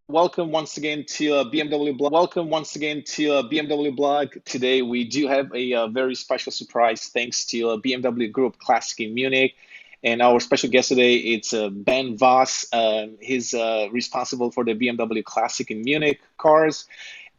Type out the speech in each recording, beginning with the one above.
Welcome once again to BMW blog. Welcome once again to BMW blog. Today we do have a very special surprise thanks to BMW Group Classic in Munich. And our special guest today, it's Ben Voss. He's responsible for the BMW Classic in Munich cars.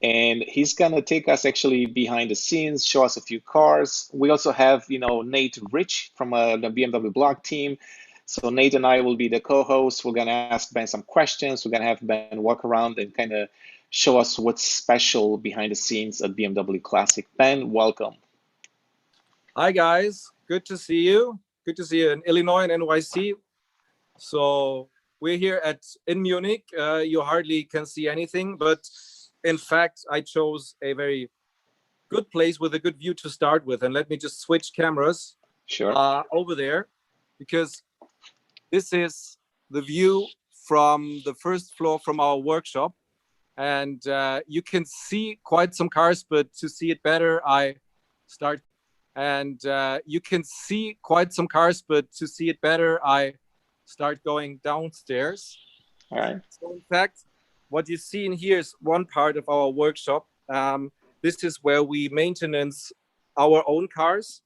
And he's gonna take us actually behind the scenes, show us a few cars. We also have, Nate Rich from the BMW blog team. So Nate and I will be the co-hosts. We're gonna ask Ben some questions. We're gonna have Ben walk around and kind of show us what's special behind the scenes at BMW Classic. Ben, welcome. Hi guys, good to see you. Good to see you in Illinois and NYC. So we're here in Munich. You hardly can see anything, but in fact, I chose a very good place with a good view to start with. And let me just switch cameras over there, because this is the view from the first floor from our workshop. And you can see quite some cars, but to see it better, I start. And you can see quite some cars, but to see it better, I start going downstairs. All right. So in fact, what you see in here is one part of our workshop. This is where we maintenance our own cars,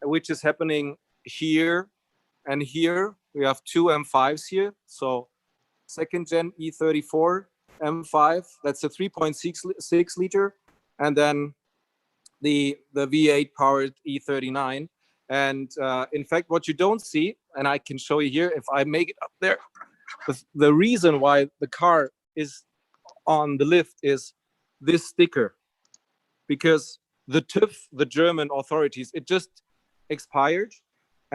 which is happening here and here. We have two M5s here. So second gen E34 M5, that's a 3.6 liter. And then the V8 powered E39. And in fact, what you don't see, and I can show you here if I make it up there, the reason why the car is on the lift is this sticker, because the TÜV, the German authorities, it just expired,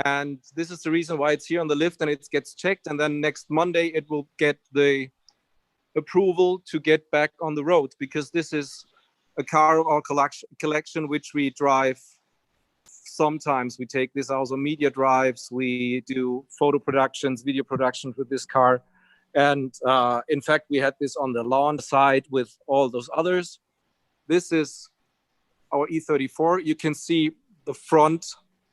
and this is the reason why it's here on the lift, and it gets checked, and then next Monday it will get the approval to get back on the road, because this is a car of our collection which we drive. Sometimes we take this also media drives, we do photo productions, video productions with this car. And in fact, we had this on the lawn side with all those others. This is our E34. You can see the front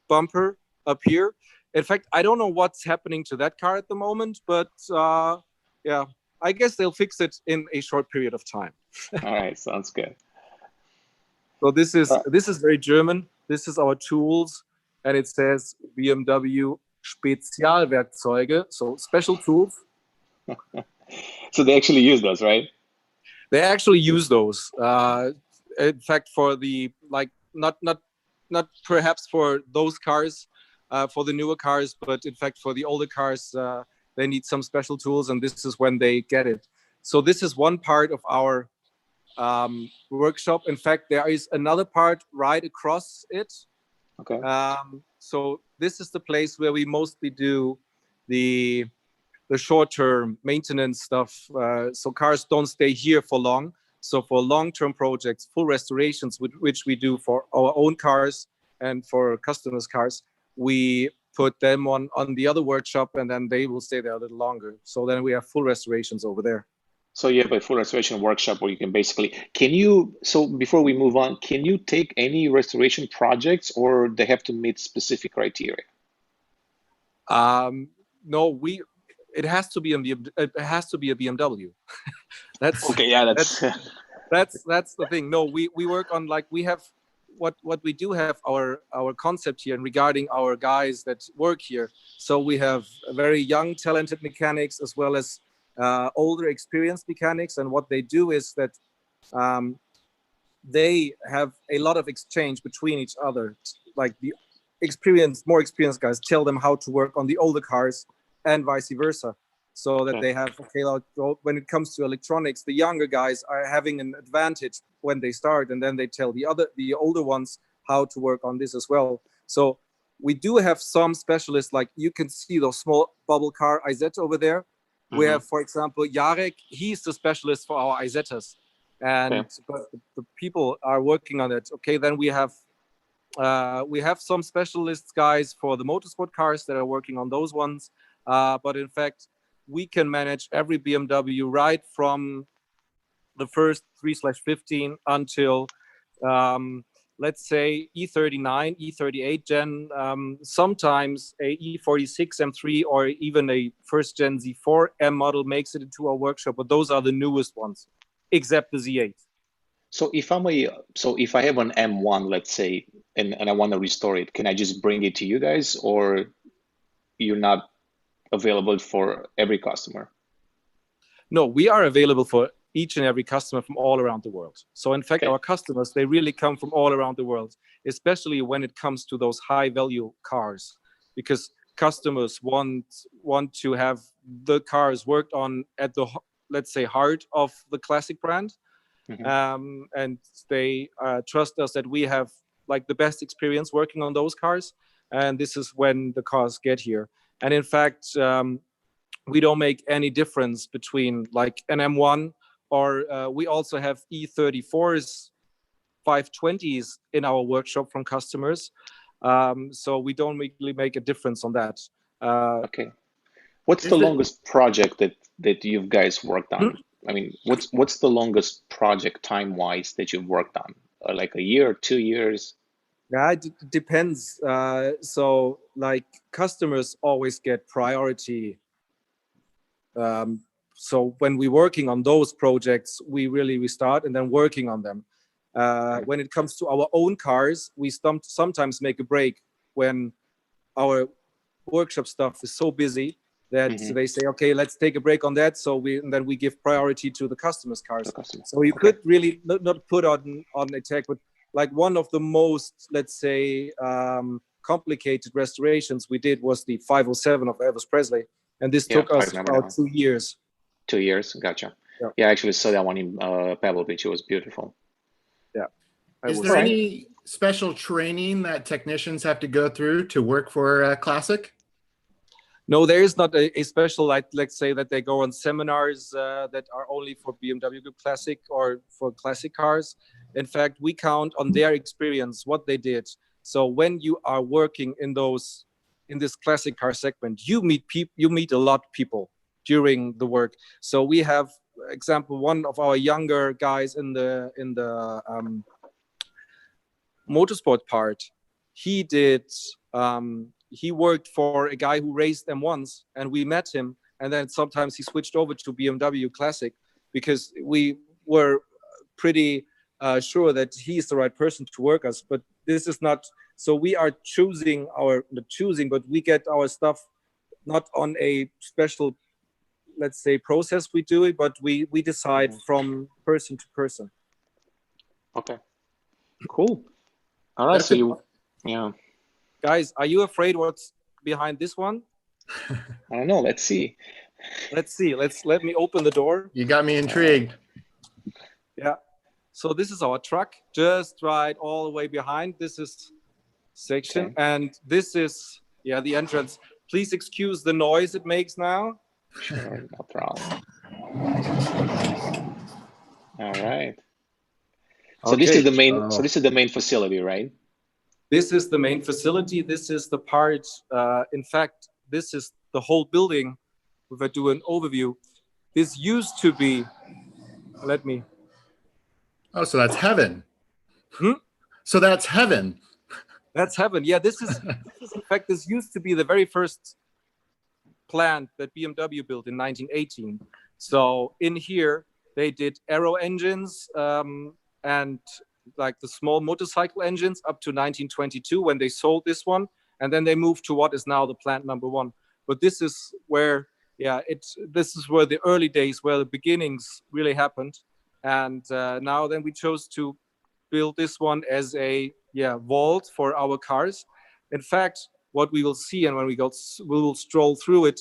bumper up here. In fact, I don't know what's happening to that car at the moment, but yeah, I guess they'll fix it in a short period of time. All right, sounds good. So this is very German. This is our tools, and it says BMW Spezialwerkzeuge, so special tools. So they actually use those, right? They actually use those. In fact, for the not perhaps for those cars, for the newer cars, but in fact for the older cars, they need some special tools, and this is when they get it. So this is one part of our workshop. In fact, there is another part right across it. Okay. So this is the place where we mostly do the short-term maintenance stuff. So cars don't stay here for long. So for long-term projects, full restorations, which we do for our own cars and for customers' cars, we put them on the other workshop, and then they will stay there a little longer. So then we have full restorations over there. So you have a full restoration workshop where you can basically, so before we move on, can you take any restoration projects, or they have to meet specific criteria? No, it has to be a BMW. That's okay. Yeah, that's the thing. No, we work on, we have what we do have our concept here, and regarding our guys that work here. So we have very young, talented mechanics, as well as older, experienced mechanics. And what they do is that they have a lot of exchange between each other. Like the more experienced guys tell them how to work on the older cars, and vice versa. So that they have, when it comes to electronics, the younger guys are having an advantage when they start, and then they tell the older ones how to work on this as well. So we do have some specialists, like you can see those small bubble car Isetta over there. Mm-hmm. We have, for example, Jarek, he's the specialist for our Isettas. And but the people are working on it. Okay, then we have some specialist guys for the motorsport cars that are working on those ones. But in fact, we can manage every BMW right from the first 3/15 until let's say E39, E38 gen, sometimes a E46 M3 or even a first gen Z4 M model makes it into our workshop, but those are the newest ones, except the Z8. So if I have an M1, let's say, and I want to restore it, can I just bring it to you guys, or you're not available for every customer? No, we are available for each and every customer from all around the world. So in fact, Okay. our customers, they really come from all around the world, especially when it comes to those high value cars, because customers want to have the cars worked on at the, let's say, heart of the classic brand. And they trust us that we have like the best experience working on those cars. And this is when the cars get here. And in fact, we don't make any difference between like an M1 or we also have E34s, 520s in our workshop from customers. So we don't really make a difference on that. Okay. What's the longest project that you guys worked on? I mean, what's the longest project time-wise that you've worked on? Like a year, 2 years? Yeah, it depends. So like customers always get priority. So when we're working on those projects, we start and then working on them. When it comes to our own cars, we sometimes make a break when our workshop stuff is so busy that they say, okay, let's take a break on that. So then we give priority to the customers' cars. So you could really not put on attack, but like one of the most, let's say, complicated restorations we did was the 507 of Elvis Presley. And this took us about 2 years. 2 years, gotcha. Yeah, I actually saw that one in Pebble Beach. It was beautiful. Yeah. Is there any special training that technicians have to go through to work for Classic? No, there is not a special, like, let's say that they go on seminars that are only for BMW Group Classic or for classic cars. In fact, we count on their experience, what they did. So when you are working in this classic car segment, you meet a lot of people during the work. So we have, example, one of our younger guys in the motorsport part. He did. He worked for a guy who raced M1s, and we met him. And then sometimes he switched over to BMW Classic because we were pretty sure that he's the right person to work us. But this is not. So we are but we get our stuff not on a special, let's say, process we do it, but we decide from person to person. Okay, cool. All right, so yeah. Guys, are you afraid what's behind this one? I don't know. Let's see. Let's see. Let me open the door. You got me intrigued. Yeah. So this is our truck, just right all the way behind. This is section, and this is the entrance. Please excuse the noise it makes now. Sure, no problem. All right. So this is the main. So this is the main facility, right? This is the main facility. This is the part. In fact, this is the whole building. If I do an overview, this used to be. Let me. Oh, so that's heaven. So that's heaven. That's heaven. Yeah, this is in fact, this used to be the very first plant that BMW built in 1918. So in here, they did aero engines and like the small motorcycle engines up to 1922 when they sold this one. And then they moved to what is now the plant number 1. But this is where, this is where the early days, where the beginnings really happened. And now then we chose to build this one as a vault for our cars. In fact, what we will see, and when we will stroll through it,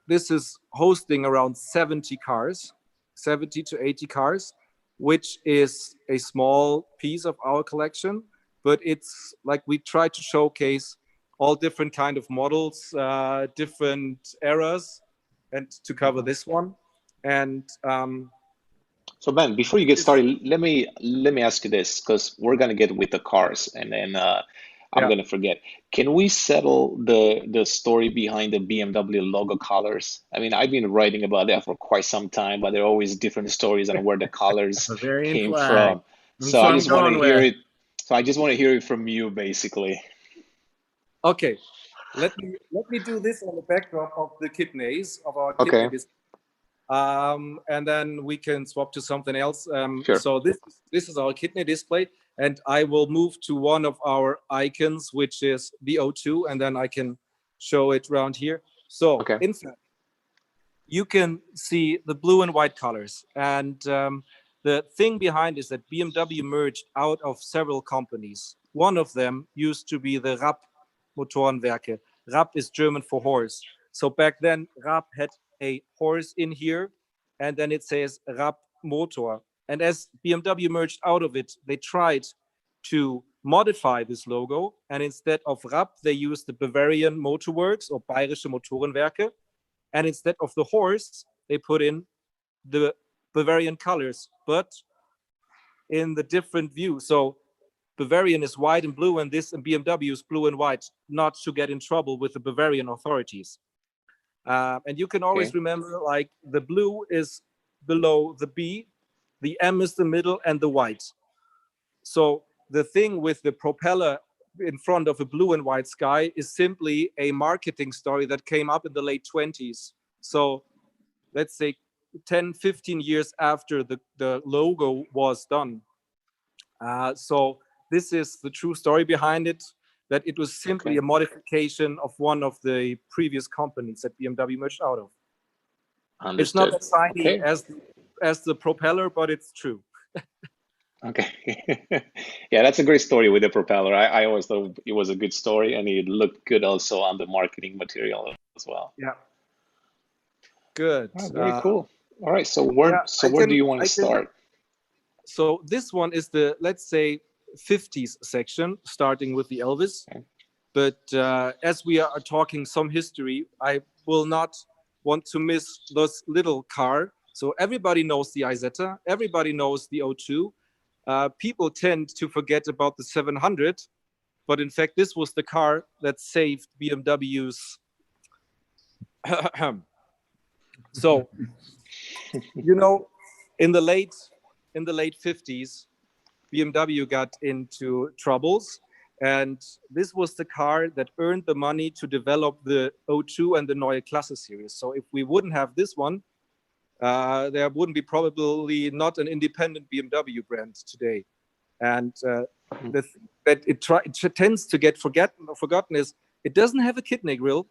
this is hosting around 70 cars, 70 to 80 cars, which is a small piece of our collection. But it's like we try to showcase all different kind of models, different eras, and to cover this one. And so Ben, before you get started, let me ask you this, because we're gonna get with the cars, and then I'm gonna forget. Can we settle the story behind the BMW logo colors? I mean, I've been writing about that for quite some time, but there are always different stories on where the colors came from. So I just want to hear it. So I just want to hear it from you, basically. Okay, let me do this on the backdrop of the kidneys of our Okay. kidney, and then we can swap to something else. Sure. So this is our kidney display, and I will move to one of our icons, which is the O2, and then I can show it around here. So Okay. in fact, you can see the blue and white colors, and the thing behind is that BMW merged out of several companies. One of them used to be the Rapp Motorenwerke. Rapp is German for horse. So back then, Rapp had a horse in here, and then it says Rapp Motor. And as BMW merged out of it, they tried to modify this logo, and instead of Rapp, they used the Bavarian Motorworks or Bayerische Motorenwerke, and instead of the horse, they put in the Bavarian colors, but in the different view. So Bavarian is white and blue, and this in BMW is blue and white, not to get in trouble with the Bavarian authorities. And you can always remember, like, the blue is below the B, the M is the middle, and the white. So the thing with the propeller in front of a blue and white sky is simply a marketing story that came up in the late 20s. So let's say 10, 15 years after the logo was done. So this is the true story behind it, that it was simply a modification of one of the previous companies that BMW merged out of. Understood. It's not as shiny as the propeller, but it's true. Okay. Yeah, that's a great story with the propeller. I always thought it was a good story, and it looked good also on the marketing material as well. Yeah. Good. Oh, very cool. All right. So where do you want to start? So this one is the, let's say, 50s section, starting with the Elvis. Okay. But as we are talking some history, I will not want to miss this little car. So everybody knows the Isetta, everybody knows the O2. People tend to forget about the 700, but in fact, this was the car that saved BMW's. So, you know, in the late 50s, BMW got into troubles, and this was the car that earned the money to develop the O2 and the Neue Klasse series. So if we wouldn't have this one, there wouldn't be probably not an independent BMW brand today. And that it tends to get forgotten is it doesn't have a kidney grille,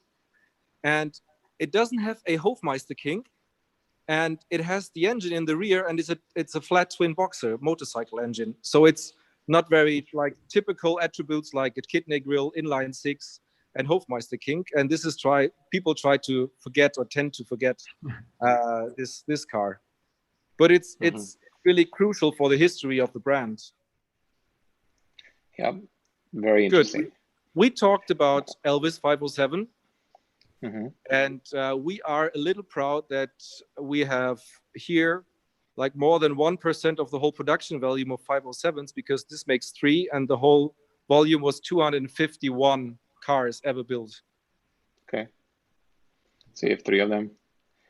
and it doesn't have a Hofmeister kink, and it has the engine in the rear, and it's a flat twin boxer motorcycle engine. So it's not very like typical attributes like a kidney grille, inline six, and Hofmeister kink. And this is people try to forget or tend to forget this car, but it's really crucial for the history of the brand. Yeah, very interesting. Good. We talked about Elvis 507. And we are a little proud that we have here like more than 1% of the whole production volume of 507s, because this makes 3, and the whole volume was 251 cars ever built. Okay. So you have 3 of them.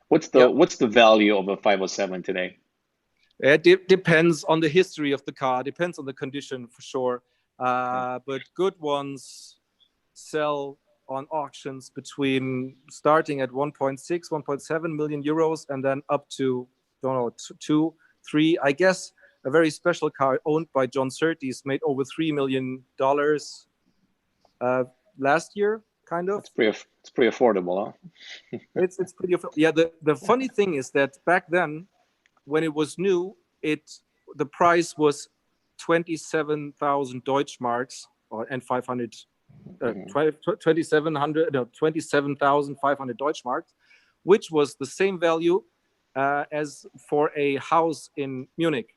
What's the value of a 507 today? It depends on the history of the car, depends on the condition for sure. But good ones sell on auctions between starting at 1.6, 1.7 million euros, and then up to, don't know, 2, 3. I guess a very special car owned by John Surtees made over $3 million last year, kind of. It's pretty affordable, huh? It's pretty affordable. Yeah, the funny thing is that back then, when it was new, the price was 27,000 Deutschmarks and 500. 27,500 Deutschmarks, which was the same value as for a house in Munich.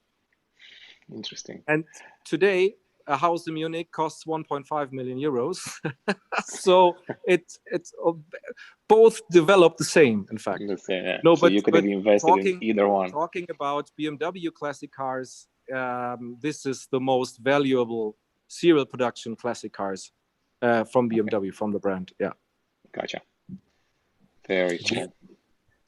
Interesting. And today, a house in Munich costs 1.5 million euros. So it's both developed the same, in fact. Yeah. No, so you could have invested in either one. Talking about BMW classic cars, this is the most valuable serial production classic cars. From BMW, from the brand, yeah. Gotcha. Very cool.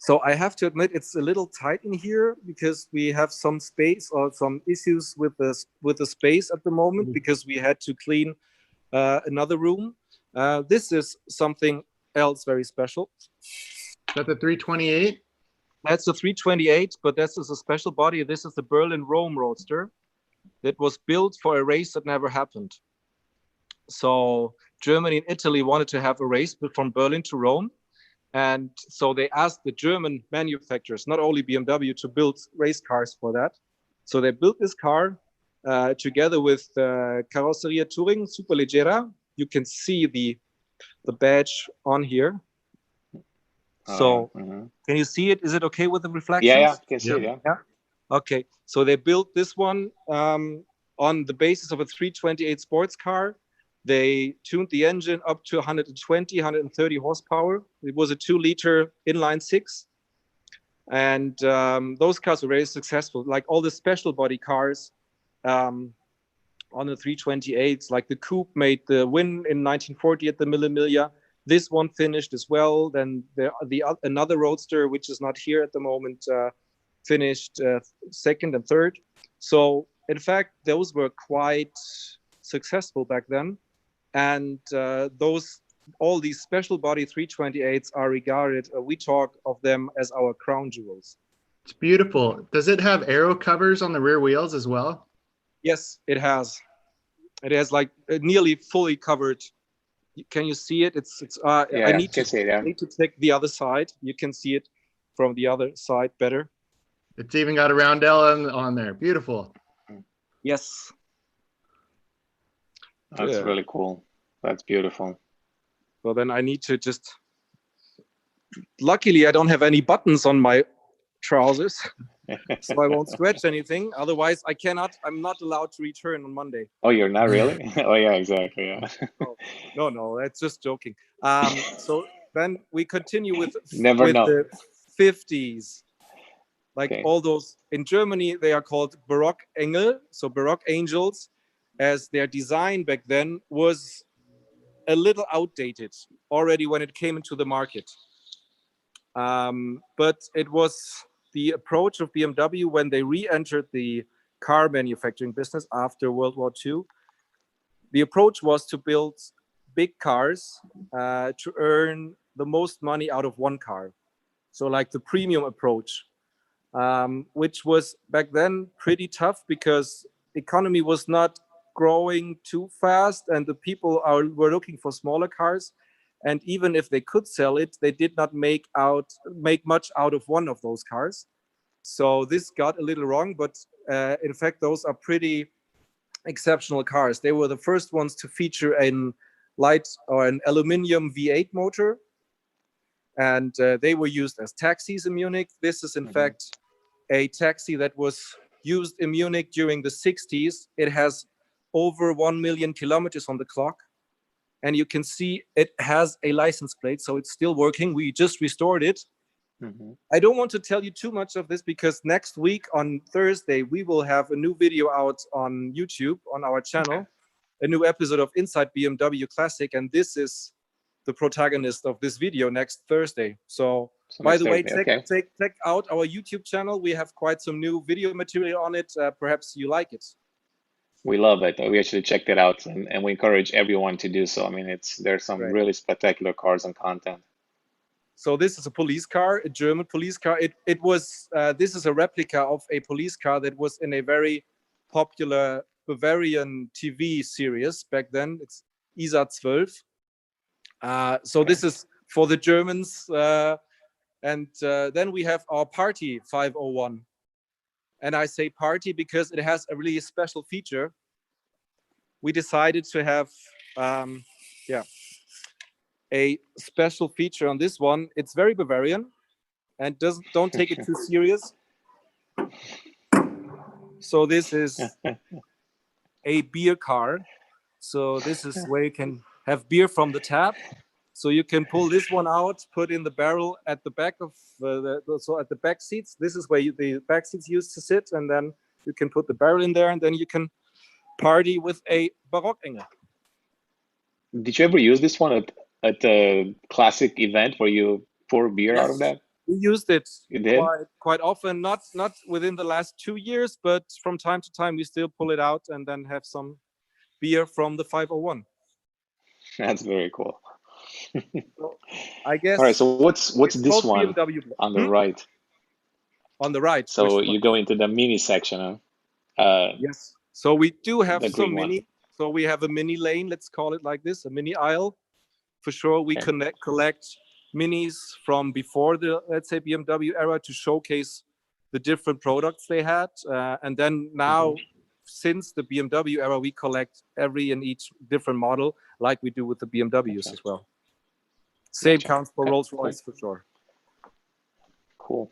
So I have to admit it's a little tight in here because we have some space or some issues with the space at the moment because we had to clean another room. This is something else very special. Is that the 328? That's a 328, but this is a special body. This is the Berlin-Rome Roadster that was built for a race that never happened. So Germany and Italy wanted to have a race from Berlin to Rome. And so they asked the German manufacturers, not only BMW, to build race cars for that. So they built this car together with Carrozzeria Touring Superleggera. You can see the badge on here. So can you see it? Is it okay with the reflections? Yeah, you can see it, yeah. Okay, so they built this one on the basis of a 328 sports car. They tuned the engine up to 120, 130 horsepower. It was a 2-liter inline six. And those cars were very successful. Like all the special body cars on the 328s, like the Coupe made the win in 1940 at the Mille Miglia. This one finished as well. Then another Roadster, which is not here at the moment, finished second and third. So in fact, those were quite successful back then. And all these special body 328s are regarded, we talk of them as our crown jewels. It's beautiful. Does it have aero covers on the rear wheels as well? Yes, it has. It has like nearly fully covered. Can you see it? Yeah, I need to see it, yeah. I need to take the other side. You can see it from the other side better. It's even got a roundel on there. Beautiful. Yes. That's really cool. That's beautiful. So then I need to just, luckily I don't have any buttons on my trousers, so I won't scratch anything. Otherwise I'm not allowed to return on Monday. Oh, you're not really? Oh yeah, exactly, yeah. No, that's just joking. So then we continue with Never know. the 50s. Like all those, in Germany, they are called Baroque Engel, so Baroque angels, as their design back then was a little outdated already when it came into the market. But it was the approach of BMW when they re-entered the car manufacturing business after World War II. The approach was to build big cars to earn the most money out of one car. So like the premium approach, which was back then pretty tough because economy was not growing too fast and the people were looking for smaller cars. And even if they could sell it, they did not make much out of one of those cars. So this got a little wrong, but in fact, those are pretty exceptional cars. They were the first ones to feature an aluminum V8 motor. And they were used as taxis in Munich. This is in fact a taxi that was used in Munich during the 60s. It has over 1 million kilometers on the clock. And you can see it has a license plate, so it's still working. We just restored it. I don't want to tell you too much of this because next week on Thursday, we will have a new video out on YouTube on our channel, a new episode of Inside BMW Classic. And this is the protagonist of this video next Thursday. So by the way, check out our YouTube channel. We have quite some new video material on it. Perhaps you like it. We love it. We actually checked it out, and we encourage everyone to do so. I mean, there's some really spectacular cars and content. So this is a police car, a German police car. It was this is a replica of a police car that was in a very popular Bavarian TV series back then. It's ISA 12. So this is for the Germans. And then we have our Party 501. And I say party because it has a really special feature. We decided to have a special feature on this one. It's very Bavarian and don't take it too serious. So this is a beer car. So this is where you can have beer from the tap. So you can pull this one out, put in the barrel at the back of at the back seats. This is where the back seats used to sit, and then you can put the barrel in there, and then you can party with a Baroque Engel. Did you ever use this one at a classic event where you pour beer out of that? We used it You did? quite often, not within the last 2 years, but from time to time we still pull it out and then have some beer from the 501. That's very cool. So I guess. All right, so what's it's this called one BMW. on the right? On the right. So which you one? go into the mini section, huh? Yes. So we do have The some green one. mini. So we have a mini lane, let's call it like this, a mini aisle. For sure, we Okay. collect minis from before the, let's say, BMW era to showcase the different products they had. And then now, since the BMW era, we collect every and each different model like we do with the BMWs Okay. as well. Same Gotcha. counts for Okay, Rolls-Royce for sure. Cool.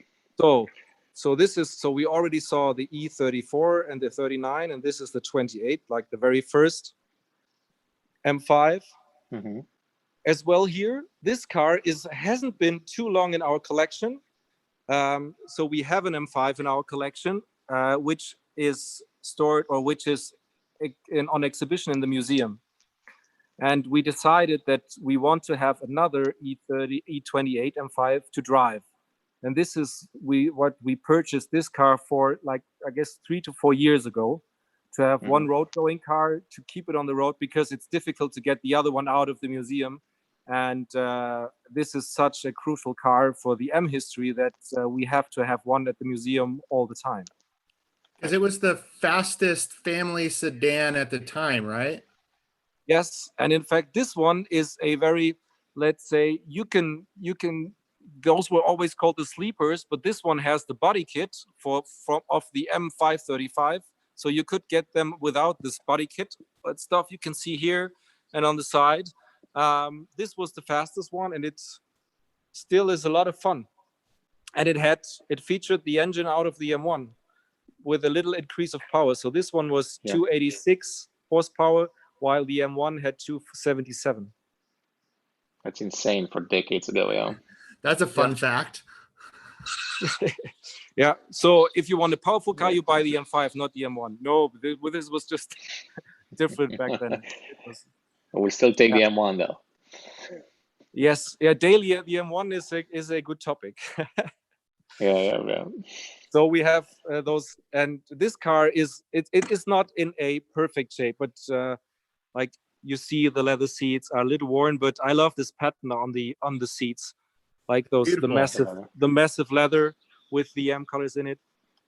So this is, so we already saw the E34 and the 39, and this is the 28, like the very first M5. Mm-hmm. As well here, this car hasn't been too long in our collection. So we have an M5 in our collection, which is stored, or which is on exhibition in the museum. And we decided that we want to have another E30, E28 M5 to drive. And this is what we purchased this car for, like, I guess 3 to 4 years ago, to have one road going car to keep it on the road, because it's difficult to get the other one out of the museum. And this is such a crucial car for the M history that we have to have one at the museum all the time. Because it was the fastest family sedan at the time, right? Yes, and in fact, this one is a very, let's say, you can. Those were always called the sleepers, but this one has the body kit of the M535, so you could get them without this body kit. But stuff you can see here and on the side. This was the fastest one, and it still is a lot of fun. And it featured the engine out of the M1 with a little increase of power. So this one was 286 horsepower, while the M1 had 277. That's insane for decades ago, yeah. That's a fun fact. Yeah. So if you want a powerful car, you buy the M5, not the M1. No, this was just different back then. We still take the M1 though. Yes. Yeah. Daily, the M1 is a good topic. Yeah. So we have those, and this car is not in a perfect shape, but like you see, the leather seats are a little worn, but I love this pattern on the seats, like those Beautiful. the massive leather with the M colors in it,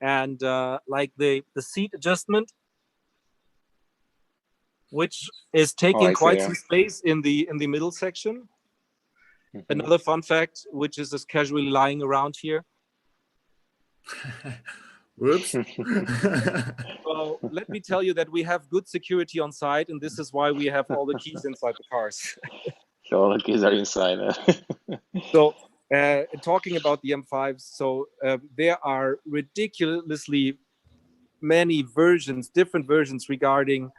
and like the seat adjustment, which is taking quite some space in the middle section. Another fun fact, which is just casually lying around here. Whoops. Well, let me tell you that we have good security on site, and this is why we have all the keys inside the cars. So all the keys are inside. So talking about the M5s, so there are ridiculously many versions, different versions regarding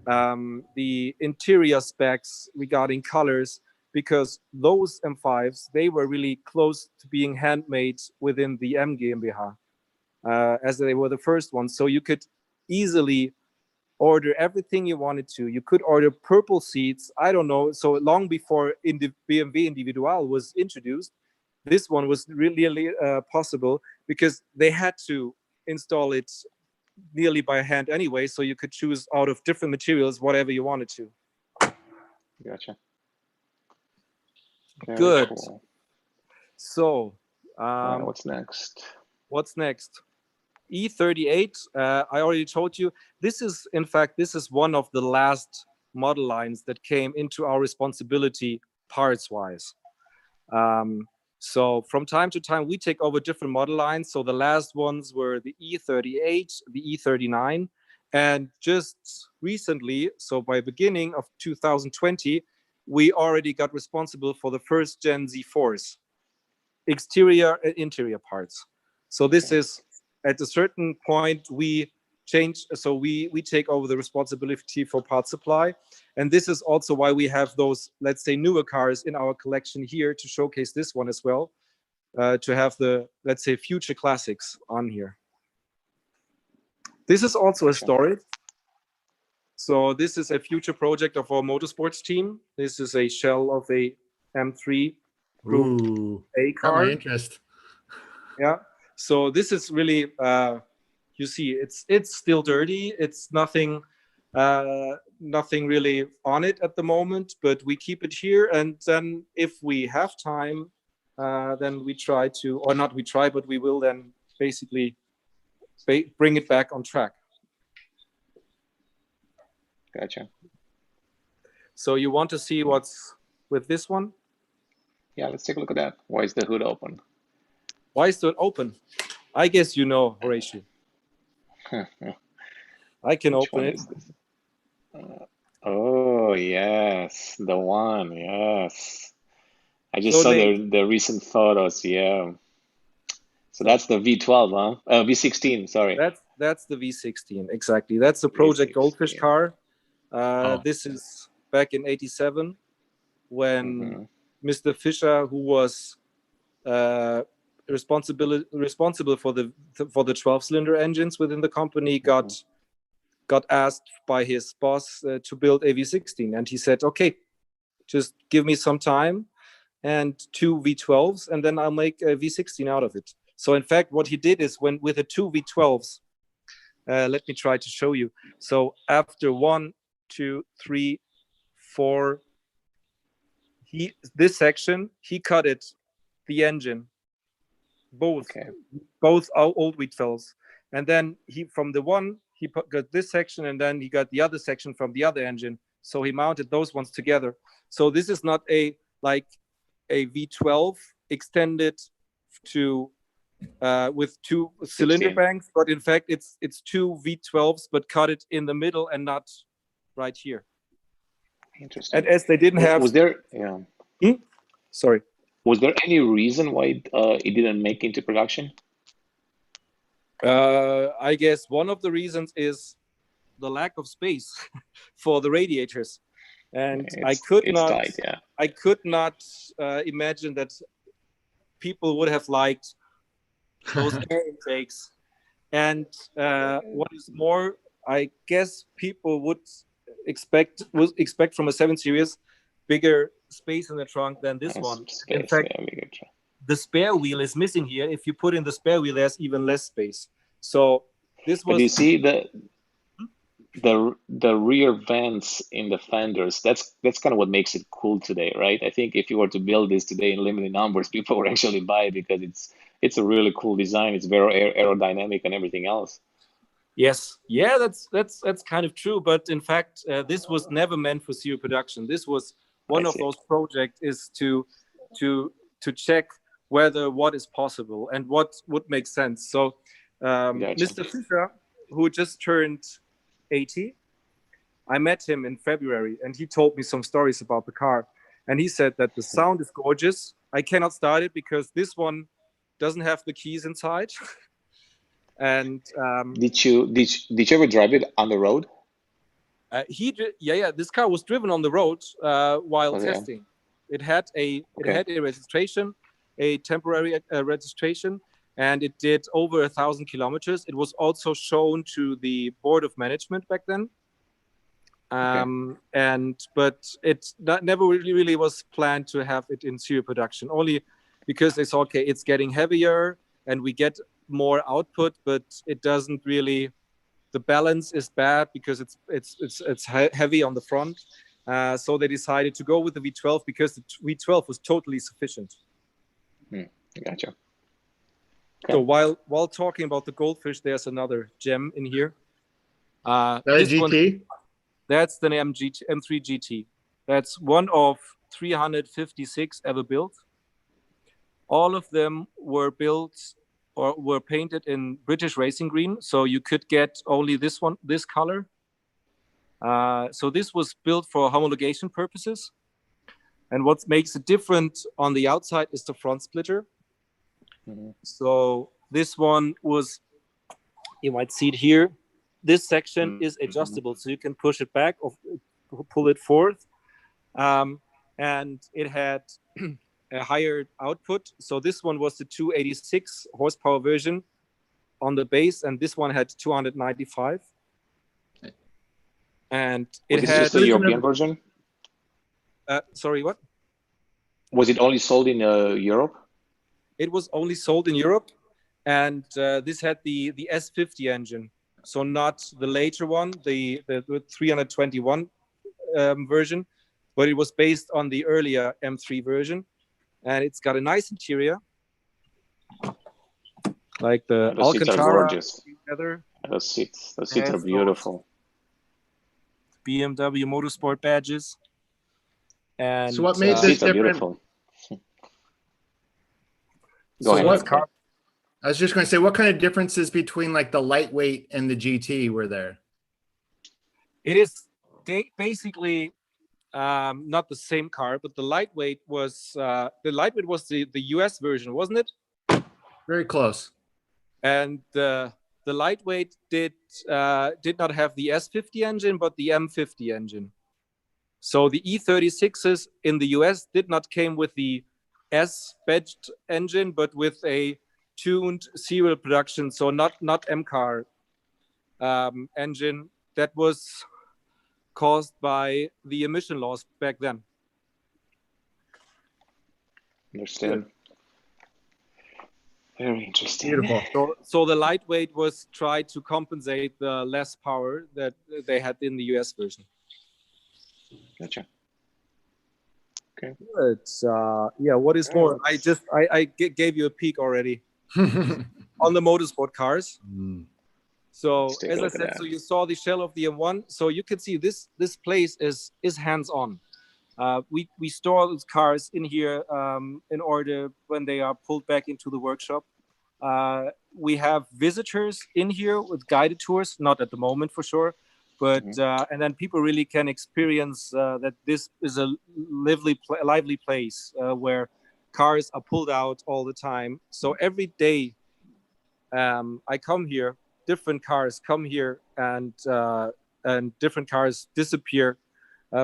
the interior specs, regarding colors, because those M5s, they were really close to being handmade within the M GmbH, as they were the first ones. So you could easily order everything you wanted to. You could order purple seats. I don't know. So long before BMW Individual was introduced, this one was really possible, because they had to install it nearly by hand anyway. So you could choose out of different materials whatever you wanted to. Gotcha. Very Good. Cool. So what's next? What's next? E38, I already told you, this is one of the last model lines that came into our responsibility parts-wise. So from time to time, we take over different model lines. So the last ones were the E38, the E39, and just recently, so by beginning of 2020, we already got responsible for the first gen Z4s, exterior and interior parts. So this is, at a certain point, we change, so we take over the responsibility for part supply. And this is also why we have those, let's say, newer cars in our collection here to showcase this one as well, to have the, let's say, future classics on here. This is also a story. So this is a future project of our motorsports team. This is a shell of a M3 Group A car. Got my interest. Yeah. So this is really, you see, it's still dirty. It's nothing, nothing really on it at the moment. But we keep it here, and then if we have time, then we try to, or not we try, but we will then basically bring it back on track. Gotcha. So you want to see what's with this one? Yeah, let's take a look at that. Why is the hood open? Why is it open? I guess you know, Horatio. I can Which open one it. is this? Oh, yes, the one, yes. I just So saw they, the recent photos, yeah. So that's the V12, huh? V16, sorry. that's the V16, exactly. That's the Project Goldfish V16. car. This is back in '87 when Mr. Fischer, who was responsible for the 12-cylinder engines within the company, got asked by his boss to build a V16, and he said, "Okay, just give me some time and 2 V12s, and then I'll make a V16 out of it." So in fact, what he did is when with the 2 V12s, let me try to show you. So after 1, 2, 3, 4, this section, he cut it, the engine, both old V12s, and then he from the one he got this section, and then he got the other section from the other engine. So he mounted those ones together. So this is not a like a V12 extended to with 2 cylinder 16. banks, but in fact it's 2 V12s, but cut it in the middle and not right here. Interesting. And as they didn't have, was there, yeah. Sorry. Was there any reason why it didn't make into production? I guess one of the reasons is the lack of space for the radiators, and I could not imagine that people would have liked those air intakes. And what is more, I guess people would expect from a 7 Series bigger space in the trunk than this one. In fact, the spare wheel is missing here. If you put in the spare wheel, there's even less space. So this was. But you see the rear vents in the fenders. That's kind of what makes it cool today, right? I think if you were to build this today in limited numbers, people would actually buy it because it's a really cool design. It's very aerodynamic and everything else. Yes, yeah, that's kind of true. But in fact, this was never meant for serial production. This was one of those projects is to check whether what is possible and what would make sense. So Mr. Fischer, who just turned 80, I met him in February, and he told me some stories about the car. And he said that the sound is gorgeous. I cannot start it because this one doesn't have the keys inside. And did you ever drive it on the road? This car was driven on the road while testing. It had a registration, a temporary registration, and it did over 1,000 kilometers. It was also shown to the board of management back then. But it never really was planned to have it in serial production, only because they saw, okay, it's getting heavier and we get more output, but it doesn't really, the balance is bad because it's heavy on the front. So they decided to go with the V12 because the V12 was totally sufficient. Gotcha. Okay. So while talking about the Goldfish, there's another gem in here. This GT? That's the M3 GT. That's one of 356 ever built. All of them were built or were painted in British racing green, so you could get only this color. So this was built for homologation purposes. And what makes it different on the outside is the front splitter. So this one was, you might see it here. This section is adjustable, so you can push it back or pull it forth. And it had a higher output. So this one was the 286 horsepower version on the base, and this one had 295. And it had just the European version? Sorry, what? Was it only sold in Europe? It was only sold in Europe. and this had the S50 engine, so not the later one, the 321 version, but it was based on the earlier M3 version, and it's got a nice interior, like the Those seats are Alcantara gorgeous. leather. Those seats Has are those beautiful. BMW Motorsport badges. And So what made The this seats are different? beautiful. So ahead. what, I was just going to say, what kind of differences between like the lightweight and the GT were there? It is basically not the same car, but the lightweight was the US version, wasn't it? Very close. And the lightweight did not have the S50 engine, but the M50 engine. So the E36s in the US did not came with the S-badged engine, but with a tuned serial production, so not M-car engine that was caused by the emission laws back then. Understand. Very interesting. Beautiful. So the lightweight was tried to compensate the less power that they had in the US version. Gotcha. Okay. It's yeah. What is more? I gave you a peek already on the motorsport cars. So as I said, so you saw the shell of the M1. So you can see this place is hands-on. We store those cars in here in order when they are pulled back into the workshop. We have visitors in here with guided tours, not at the moment for sure, but and then people really can experience that this is a lively place where cars are pulled out all the time. So every day I come here, different cars come here, and different cars disappear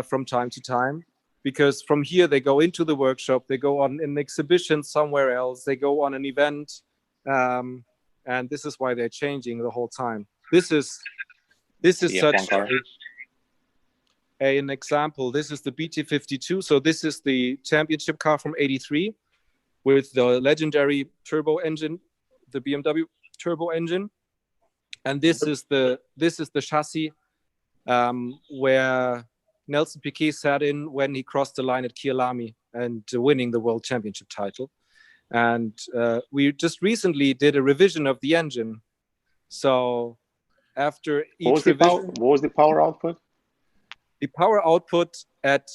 from time to time, because from here they go into the workshop, they go on an exhibition somewhere else, they go on an event, and this is why they're changing the whole time. This is such an example. This is the BT52. So this is the championship car from '83 with the legendary turbo engine, the BMW turbo engine, and this is the chassis where Nelson Piquet sat in when he crossed the line at Kyalami and winning the world championship title. And we just recently did a revision of the engine. So after each revision, what was the power output? The power output at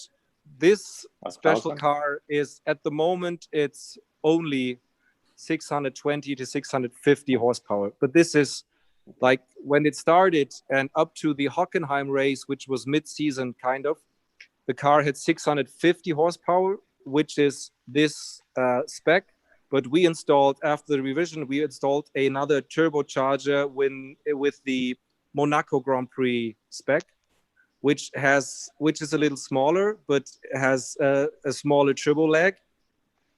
this special car is, at the moment, it's only 620 to 650 horsepower. But this is like when it started and up to the Hockenheim race, which was mid-season kind of, the car had 650 horsepower, which is this spec. But we installed, after the revision, we installed another turbocharger with the Monaco Grand Prix spec, which is a little smaller, but has a smaller turbo lag.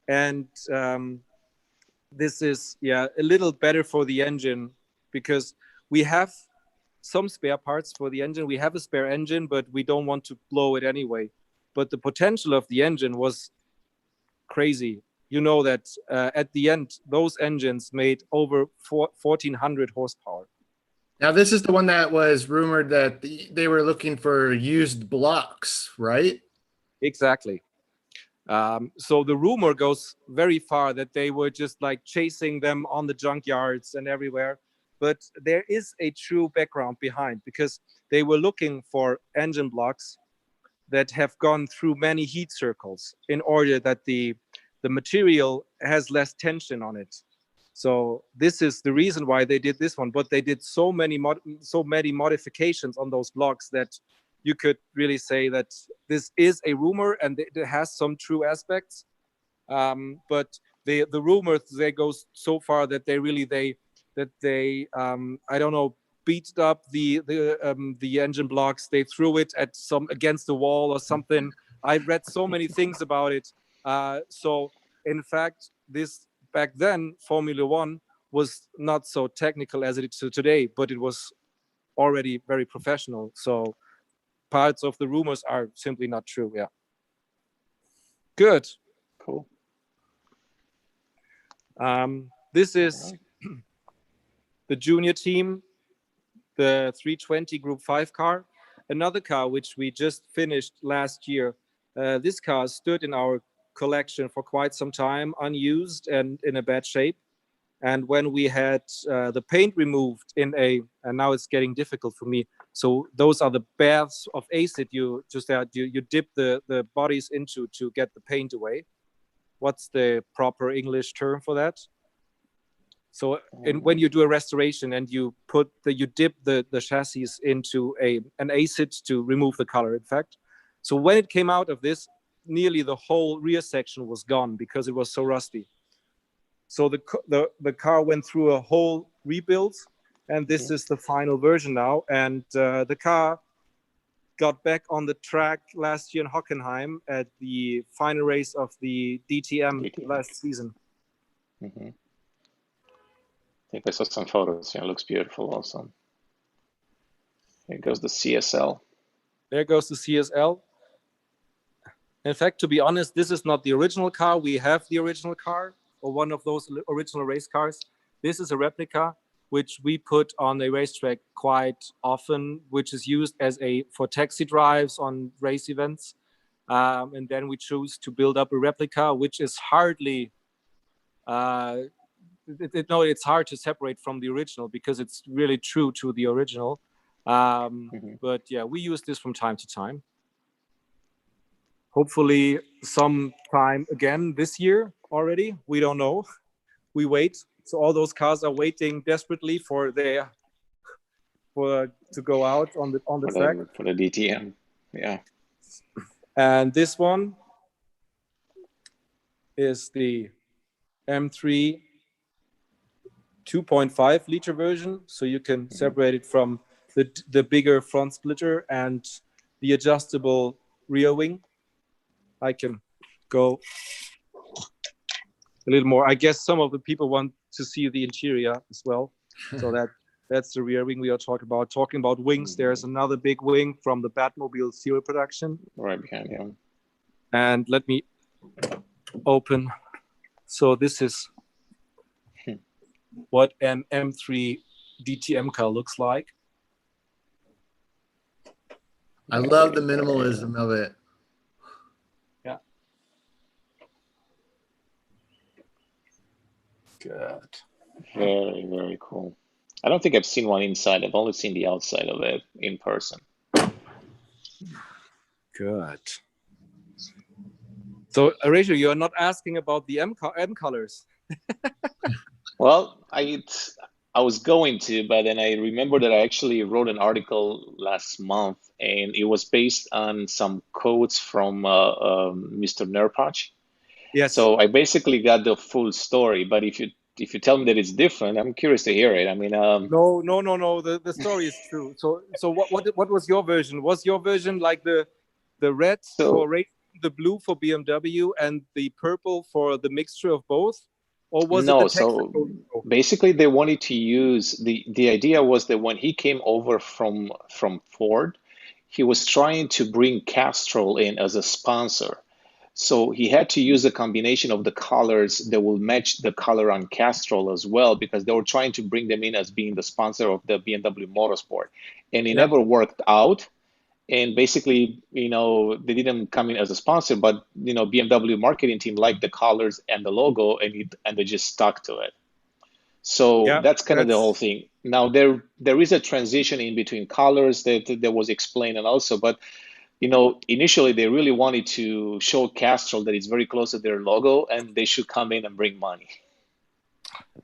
And this is a little better for the engine, because we have some spare parts for the engine. We have a spare engine, but we don't want to blow it anyway. But the potential of the engine was crazy. You know that at the end, those engines made over 1,400 horsepower. Now, this is the one that was rumored that they were looking for used blocks, right? Exactly. So the rumor goes very far that they were just like chasing them on the junkyards and everywhere. But there is a true background behind, because they were looking for engine blocks that have gone through many heat circles in order that the material has less tension on it. So this is the reason why they did this one. But they did so many modifications on those blocks that you could really say that this is a rumor, and it has some true aspects. But the rumors, they go so far that they I don't know, beat up the engine blocks. They threw it against the wall or something. I read so many things about it. So in fact, this back then, Formula One was not so technical as it is today, but it was already very professional. So parts of the rumors are simply not true. Yeah. Good. Cool. This is the junior team, the 320 Group 5 car, another car which we just finished last year. This car stood in our collection for quite some time, unused and in a bad shape. And when we had the paint removed and now it's getting difficult for me. So those are the baths of acid you dip the bodies into to get the paint away. What's the proper English term for that? So when you do a restoration and you dip the chassis into an acid to remove the color, in fact. So when it came out of this, nearly the whole rear section was gone because it was so rusty. So the car went through a whole rebuild, and this is the final version now. And the car got back on the track last year in Hockenheim at the final race of the DTM. Last season. Mm-hmm. I think I saw some photos. Yeah, it looks beautiful also. Here goes the CSL. There goes the CSL. In fact, to be honest, this is not the original car. We have the original car, or one of those original race cars. This is a replica, which we put on a racetrack quite often, which is used for taxi drives on race events. And then we choose to build up a replica, which is hardly, it's hard to separate from the original because it's really true to the original. But yeah, we use this from time to time. Hopefully sometime again this year already. We don't know. We wait. So all those cars are waiting desperately to go out on the track. For the DTM, yeah. And this one is the M3 2.5 liter version. So you can separate it from the bigger front splitter and the adjustable rear wing. I can go a little more. I guess some of the people want to see the interior as well. So that's the rear wing we are talking about. Talking about wings, there's another big wing from the Batmobile serial production. Right behind you. And let me open. So this is what an M3 DTM car looks like. I love the minimalism of it. Yeah. Good. Very, very cool. I don't think I've seen one inside. I've only seen the outside of it in person. Good. So, Horatio, you're not asking about the M colors. Well, I was going to, but then I remember that I actually wrote an article last month, and it was based on some quotes from Mr. Nerpach. Yes. So I basically got the full story, but if you tell me that it's different, I'm curious to hear it. I mean, no. The story is true. So what was your version? Was your version like the red for racing, the blue for BMW, and the purple for the mixture of both? Or was no, it the so basically they wanted to use the idea was that when he came over from Ford, he was trying to bring Castrol in as a sponsor. So he had to use a combination of the colors that will match the color on Castrol as well, because they were trying to bring them in as being the sponsor of the BMW Motorsport. And it never worked out. And basically, they didn't come in as a sponsor, but, BMW marketing team liked the colors and the logo, and they just stuck to it. So that's kind of the whole thing. Now, there is a transition in between colors that was explained and also, but initially they really wanted to show Castrol that it's very close to their logo and they should come in and bring money.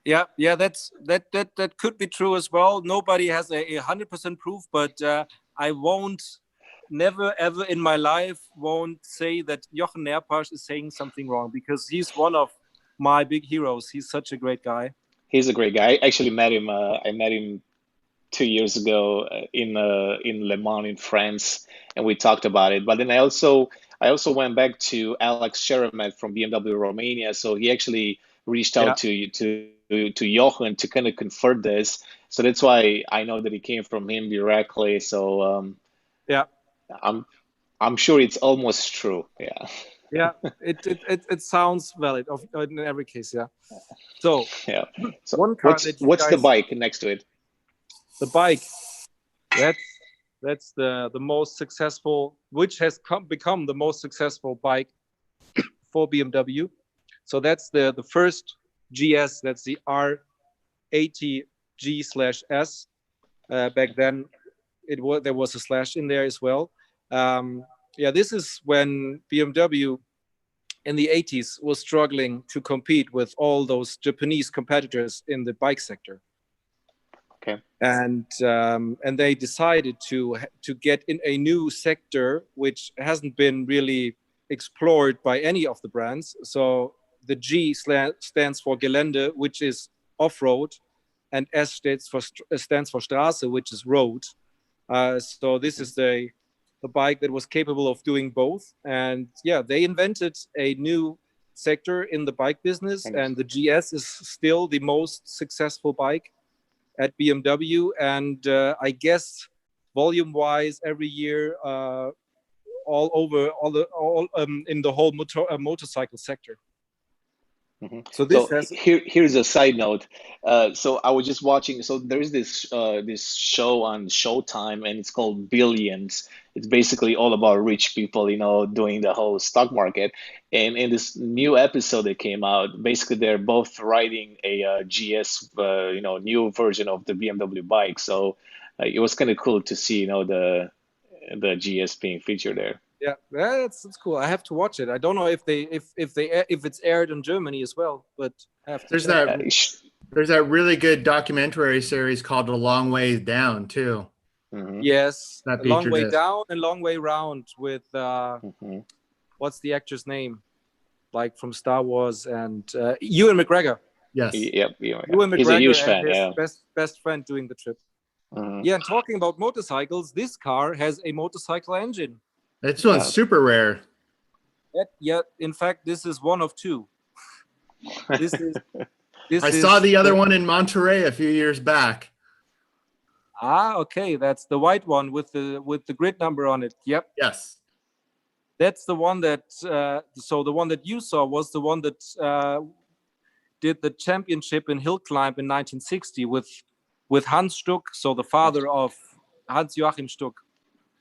Yeah, that could be true as well. Nobody has a 100% proof, but I never ever in my life won't say that Jochen Nerpach is saying something wrong, because he's one of my big heroes. He's such a great guy. He's a great guy. I actually met him. I met him 2 years ago in Le Mans in France, and we talked about it. But then I also went back to Alex Sheremet from BMW Romania. So he actually reached out to Jochen to kind of confirm this. So that's why I know that it came from him directly. So I'm sure it's almost true. Yeah. Yeah, it sounds valid in every case. Yeah. So Yeah. So one car that you what's the guys, bike next to it? the bike, that's that's the most successful, which has become the most successful bike for BMW. So that's the first GS. That's the R80G/S. Back then, there was a slash in there as well. Yeah, this is when BMW in the 80s was struggling to compete with all those Japanese competitors in the bike sector. Okay. And they decided to get in a new sector which hasn't been really explored by any of the brands. So the G stands for Gelände, which is off-road, and S stands for Straße, which is road. So this is the bike that was capable of doing both. And yeah, they invented a new sector in the bike business, and the GS is still the most successful bike at BMW. And I guess volume-wise, every year, all over, in the whole motorcycle sector. Mm-hmm. So this So has here's a side note. So I was just watching. So there's this show on Showtime, and it's called Billions. It's basically all about rich people, doing the whole stock market. And in this new episode that came out, basically they're both riding a GS, new version of the BMW bike. So it was kind of cool to see, the GS being featured there. yeah, that's cool. I have to watch it. I don't know if it's aired in Germany as well, but I have to There's check. that there's that really good documentary series called A Long Way Down too. Mm-hmm. Yes, That A Long featured Way it. Down and Long Way Round with Mm-hmm. what's the actor's name? Like from Star Wars, and Ewan McGregor. Yes. Yep. Ewan He's a McGregor huge and fan. his Yeah. best friend doing the trip. Mm-hmm. Yeah, and talking about motorcycles, this car has a motorcycle engine. This one's super rare. Yeah, in fact, this is one of two. This is I saw the other one in Monterey a few years back. Okay, that's the white one with the grid number on it. Yep. Yes. That's the one that. So the one that you saw was the one that did the championship in hill climb in 1960 with Hans Stuck, so the father of Hans Joachim Stuck.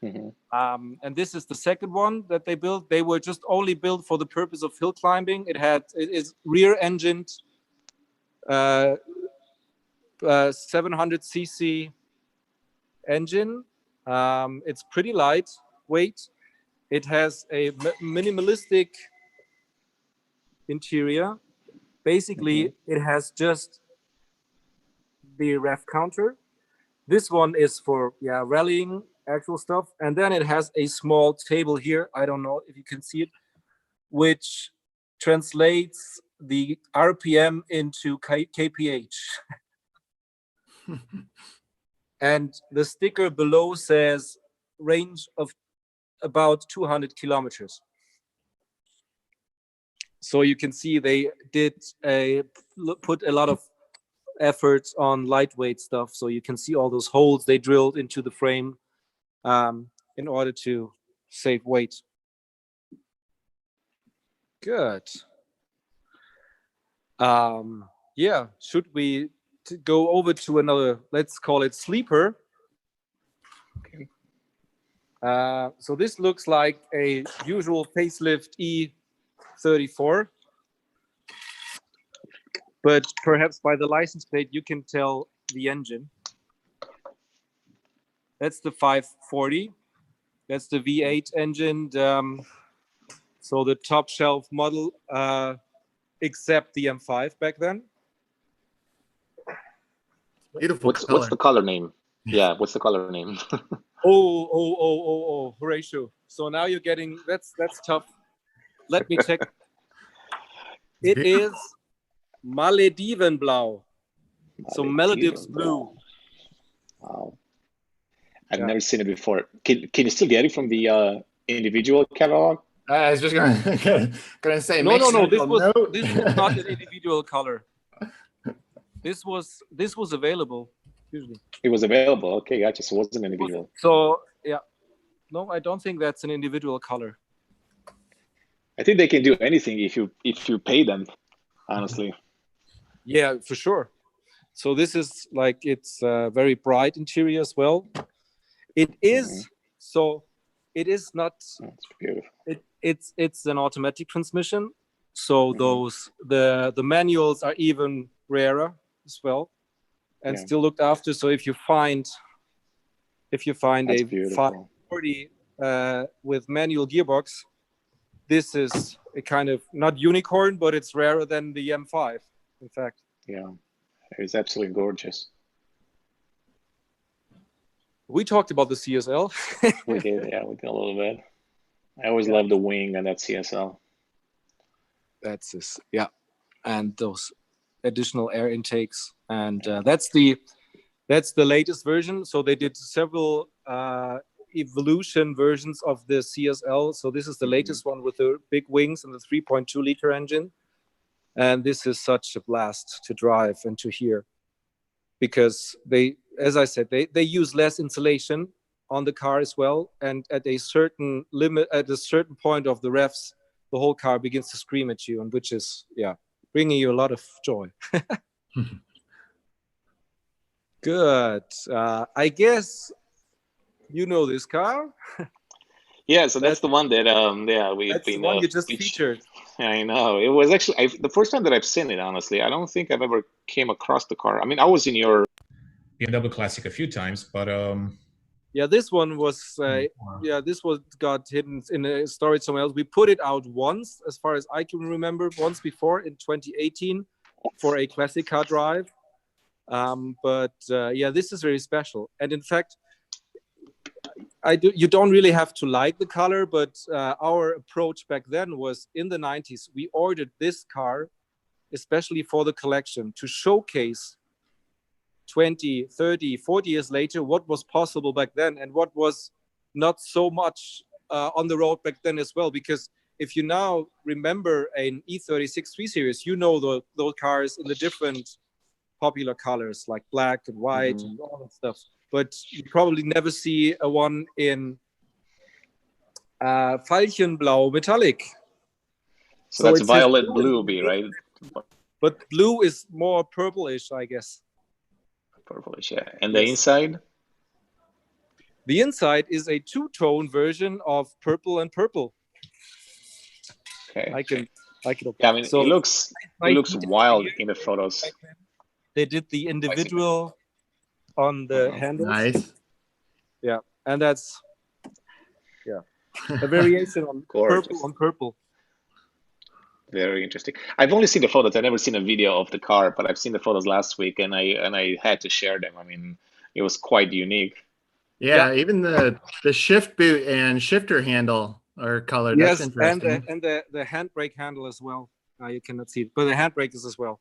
Mm-hmm. And this is the second one that they built. They were just only built for the purpose of hill climbing. It is rear engined, 700cc engine. It's pretty lightweight. It has a minimalistic interior. Basically, it has just the ref counter. This one is for rallying actual stuff, and then it has a small table here. I don't know if you can see it, which translates the RPM into kph. And the sticker below says range of about 200 kilometers. So you can see they did put a lot of efforts on lightweight stuff. So you can see all those holes they drilled into the frame in order to save weight. Good. Yeah, should we go over to another, let's call it sleeper. Okay. So this looks like a usual facelift E34, but perhaps by the license plate you can tell the engine. That's the 540. That's the V8 engine. So the top shelf model, except the M5 back then. Beautiful What's color. the color name? Yeah, what's the color name? Horatio. So now you're getting, that's tough. Let me check. It is Maledivenblau. So Maldives blue. Wow. I've never seen it before. Can you still get it from the individual catalog? I was just gonna say. No. This was not an individual color. This was available. Usually. It was available. Okay, gotcha. So it wasn't individual. So yeah, no, I don't think that's an individual color. I think they can do anything if you pay them, honestly. Yeah, for sure. So this is like, it's very bright interior as well. It is so. It is not. That's beautiful. It's an automatic transmission. So those the manuals are even rarer as well, and still looked after. So if you find That's a beautiful. 540 with manual gearbox, this is a kind of not unicorn, but it's rarer than the M5. In fact. Yeah, it's absolutely gorgeous. We talked about the CSL. We did, yeah, we did a little bit. I always love the wing and that CSL. That's this, yeah, and those additional air intakes, and that's the latest version. So they did several evolution versions of the CSL. So this is the latest one with the big wings and the 3.2 liter engine, and this is such a blast to drive and to hear, because they, as I said, they use less insulation on the car as well, and at a certain limit, at a certain point of the revs, the whole car begins to scream at you, and which is bringing you a lot of joy. Good. I guess you know this car. Yeah, so that's the one that we've That's been the one you just featured. I know. It was actually the first time that I've seen it, honestly. I don't think I've ever came across the car. I mean, I was in your BMW Classic a few times, but yeah, this one was this was got hidden in a storage somewhere else. We put it out once, as far as I can remember, once before in 2018 for a classic car drive. But this is very special. And in fact, you don't really have to like the color, but our approach back then was, in the 90s, we ordered this car especially for the collection to showcase 20, 30, 40 years later what was possible back then and what was not so much on the road back then as well. Because if you now remember an E36 3 Series, you know those cars in the different popular colors like black and white and all that stuff. But you probably never see a one in Veilchenblau metallic. So that's violet blue, right? But blue is more purplish, I guess. Purplish, yeah. And the inside? The inside is a two-tone version of purple and purple. Okay. I can. Yeah, I mean, so, it looks wild in the photos. They did the individual on the handles. Nice. Yeah, and that's a variation on purple on purple. Very interesting. I've only seen the photos. I've never seen a video of the car, but I've seen the photos last week, and I had to share them. I mean, it was quite unique. Yeah, even the shift boot and shifter handle are colored. Yes, that's interesting. and the handbrake handle as well. You cannot see it, but the handbrake is as well.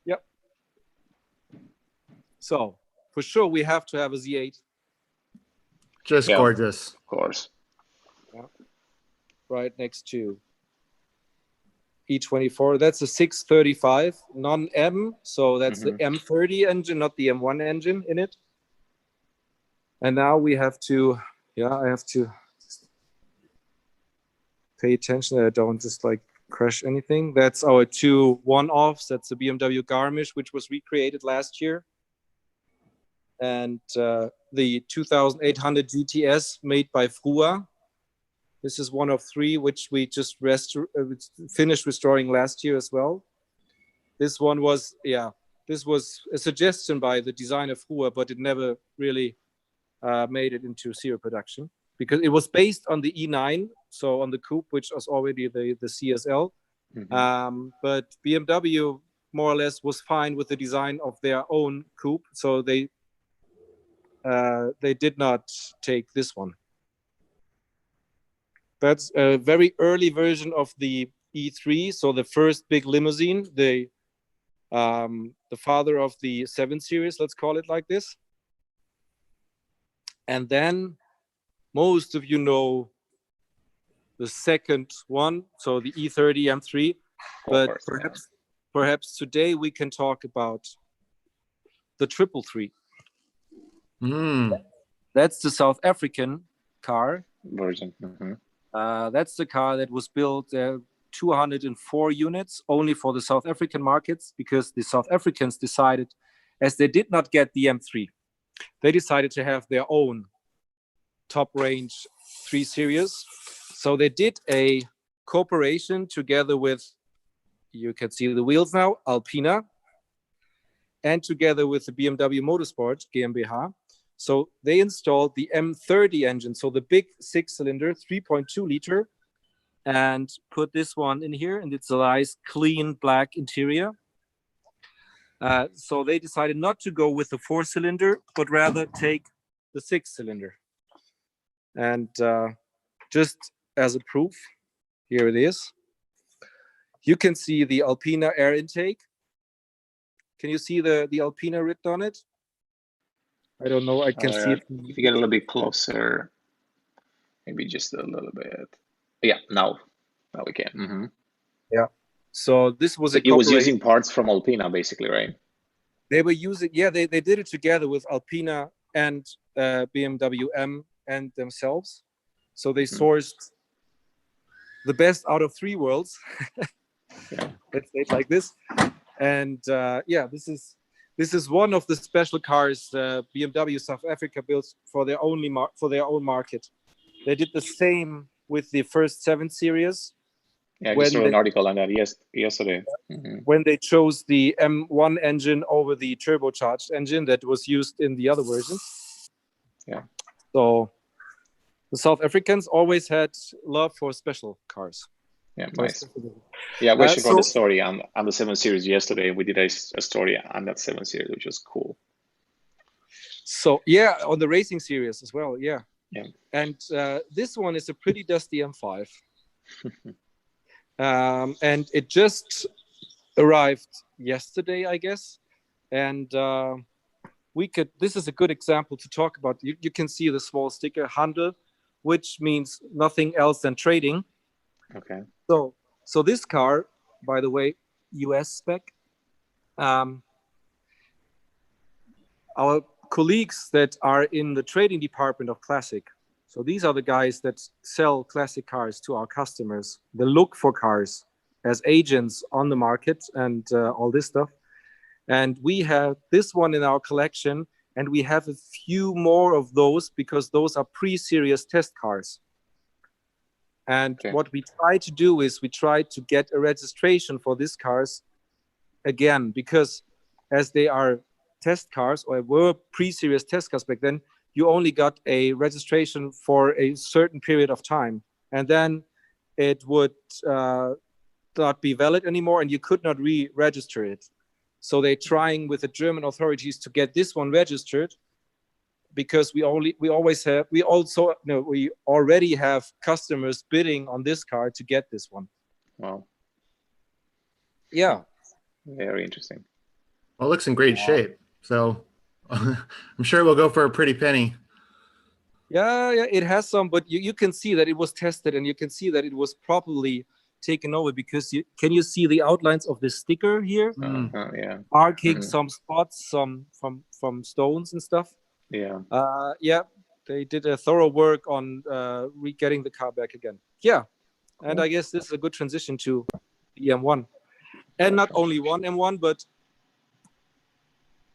Yep. So for sure, we have to have a Z8. Just gorgeous. Of course. Yeah. Right next to E24. That's a 635 non-M. So that's the M30 engine, not the M1 engine in it. And now we have to, I have to pay attention that I don't just like crash anything. That's our two one-offs. That's the BMW Garmisch, which was recreated last year. And the 2800 GTS made by Frua. This is one of three, which we just finished restoring last year as well. This one was, this was a suggestion by the designer Frua, but it never really made it into serial production because it was based on the E9, so on the coupe, which was already the CSL. But BMW more or less was fine with the design of their own coupe, so they did not take this one. That's a very early version of the E3, so the first big limousine, the father of the 7 Series, let's call it like this. And then most of you know the second one, so the E30 M3. But perhaps today we can talk about the 333. That's the South African car version. That's the car that was built 204 units only for the South African markets, because the South Africans decided, as they did not get the M3, they decided to have their own top range 3 Series. So they did a cooperation together with, you can see the wheels now, Alpina, and together with the BMW Motorsport GmbH. So they installed the M30 engine, so the big 6-cylinder 3.2 liter, and put this one in here, and it's a nice clean black interior. So they decided not to go with the 4-cylinder, but rather take the 6-cylinder. And just as a proof, here it is. You can see the Alpina air intake. Can you see the Alpina written on it? I don't know. I can see it. If you get a little bit closer, maybe just a little bit. Yeah, now we can. Mm-hmm. Yeah. So this was He was using parts from Alpina, basically, right? They were using, yeah, they did it together with Alpina and BMW M and themselves. So they sourced the best out of 3 worlds. Yeah. Let's say it like this. And yeah, this is one of the special cars BMW South Africa built for their own market. They did the same with the first 7 Series. Yeah, I just wrote an article on that yesterday. Mm-hmm. When they chose the M1 engine over the turbocharged engine that was used in the other versions. Yeah. So the South Africans always had love for special cars. Yeah, nice. Yeah, we wrote a story on the 7 Series yesterday. We did a story on that 7 Series, which was cool. So yeah, on the racing series as well. Yeah. Yeah. And this one is a pretty dusty M5. And it just arrived yesterday, I guess. And this is a good example to talk about. You can see the small sticker Handel, which means nothing else than trading. Okay. So this car, by the way, US spec. Our colleagues that are in the trading department of Classic, so these are the guys that sell Classic cars to our customers. They look for cars as agents on the market and all this stuff. And we have this one in our collection, and we have a few more of those because those are pre-series test cars. And what we try to do is we try to get a registration for these cars again, because as they are test cars or were pre-series test cars back then, you only got a registration for a certain period of time. And then it would not be valid anymore and you could not re-register it. So they're trying with the German authorities to get this one registered, because we already have customers bidding on this car to get this one. Wow. Yeah. Very interesting. Well, it looks in great shape. So I'm sure we'll go for a pretty penny. Yeah, it has some, but you can see that it was tested and you can see that it was properly taken over, because can you see the outlines of the sticker here? Yeah. Marking some spots, some from stones and stuff. Yeah. Yeah, they did a thorough work on getting the car back again. Yeah, cool. And I guess this is a good transition to the M1. And not only one M1, but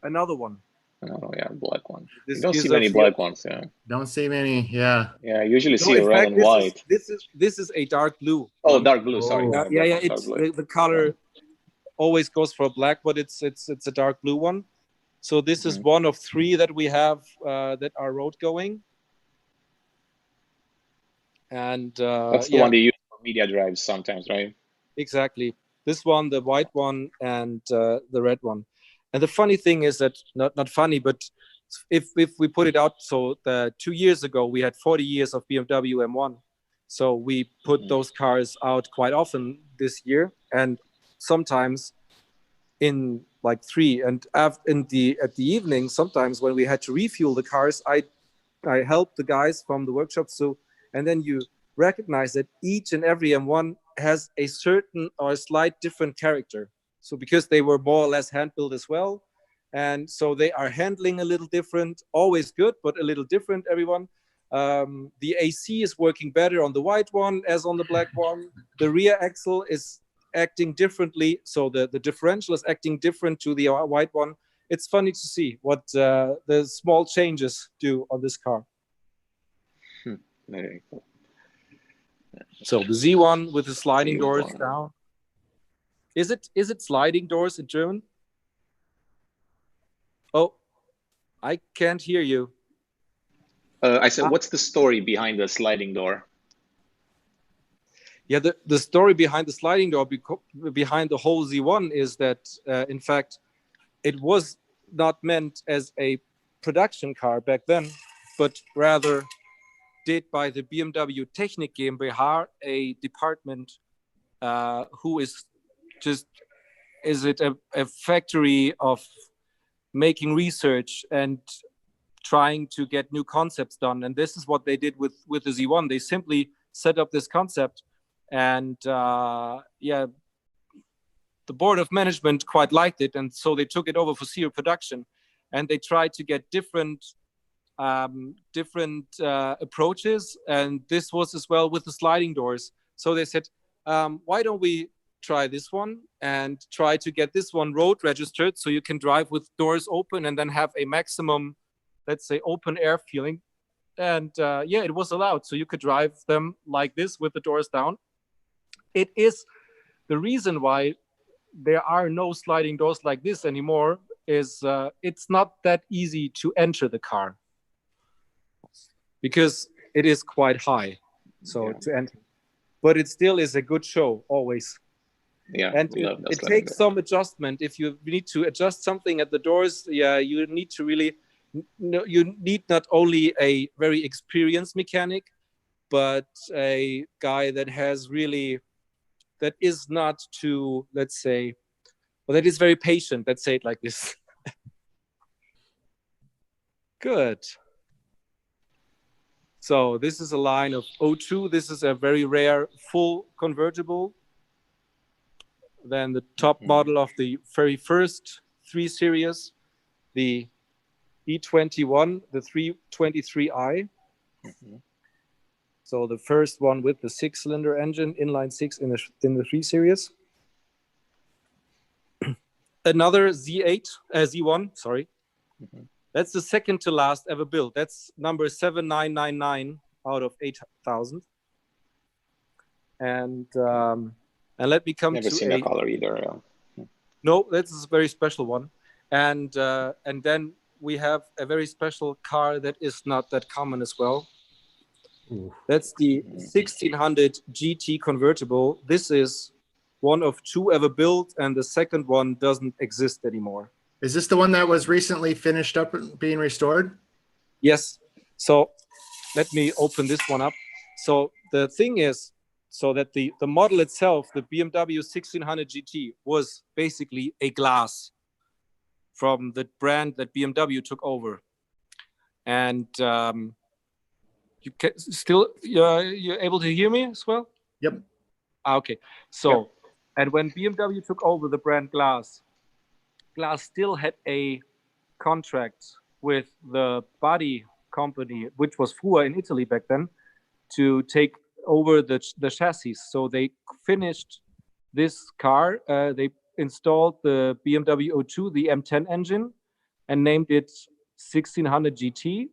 another one. Oh, yeah, black one. You don't see many black ones, yeah. Don't see many, yeah. Yeah, I usually see a red and white. This is a dark blue. Oh, dark blue, sorry. Yeah, it's the color always goes for black, but it's a dark blue one. So this is one of 3 that we have that are road going. And that's the one they use for media drives sometimes, right? Exactly. This one, the white one, and the red one. And the funny thing is that, not funny, but if we put it out, so 2 years ago, we had 40 years of BMW M1. So we put those cars out quite often this year, and sometimes in like 3. And at the evening, sometimes when we had to refuel the cars, I helped the guys from the workshop. So, and then you recognize that each and every M1 has a certain or a slight different character. So because they were more or less hand built as well, and so they are handling a little different, always good, but a little different, everyone. The AC is working better on the white one as on the black one. The rear axle is acting differently, so the differential is acting different to the white one. It's funny to see what the small changes do on this car. Very cool. So the Z1 with the sliding Z1. doors down. Is it sliding doors in German? Oh, I can't hear you. I said, what's the story behind the sliding door? Yeah, the story behind the sliding door, behind the whole Z1 is that, in fact, it was not meant as a production car back then, but rather did by the BMW Technik GmbH, a department who is just, a factory of making research and trying to get new concepts done. And this is what they did with the Z1. They simply set up this concept, and yeah, the board of management quite liked it, and so they took it over for serial production, and they tried to get different approaches, and this was as well with the sliding doors. So they said, why don't we try this one and try to get this one road registered so you can drive with doors open and then have a maximum, let's say, open air feeling. And yeah, it was allowed, so you could drive them like this with the doors down. It is the reason why there are no sliding doors like this anymore, is it's not that easy to enter the car because it is quite high, so to enter, but it still is a good show always. Yeah, and it takes some adjustment. If you need to adjust something at the doors, yeah, you need to really, you need not only a very experienced mechanic, but a guy that has really, that is not too, let's say, well, that is very patient. Let's say it like this. Good. So this is a line of O2. This is a very rare full convertible. Then the top model of the very first 3 Series, the E21, the 323i. So the first one with the 6-cylinder engine, inline 6 in the 3 Series. Another Z1, sorry. That's the second to last ever built. That's number 7999 out of 8,000. And let me come Never to seen that color either. No, that's a very special one. And then we have a very special car that is not that common as well. Ooh. That's the 1600 GT convertible. This is one of 2 ever built, and the second one doesn't exist anymore. Is this the one that was recently finished up and being restored? Yes. So let me open this one up. So the thing is, so that the model itself, the BMW 1600 GT, was basically a glass from the brand that BMW took over. And you can still, you're able to hear me as well? Yep. Okay. So, and when BMW took over the brand Glass still had a contract with the body company, which was Frua in Italy back then, to take over the chassis. So they finished this car. They installed the BMW O2, the M10 engine, and named it 1600 GT.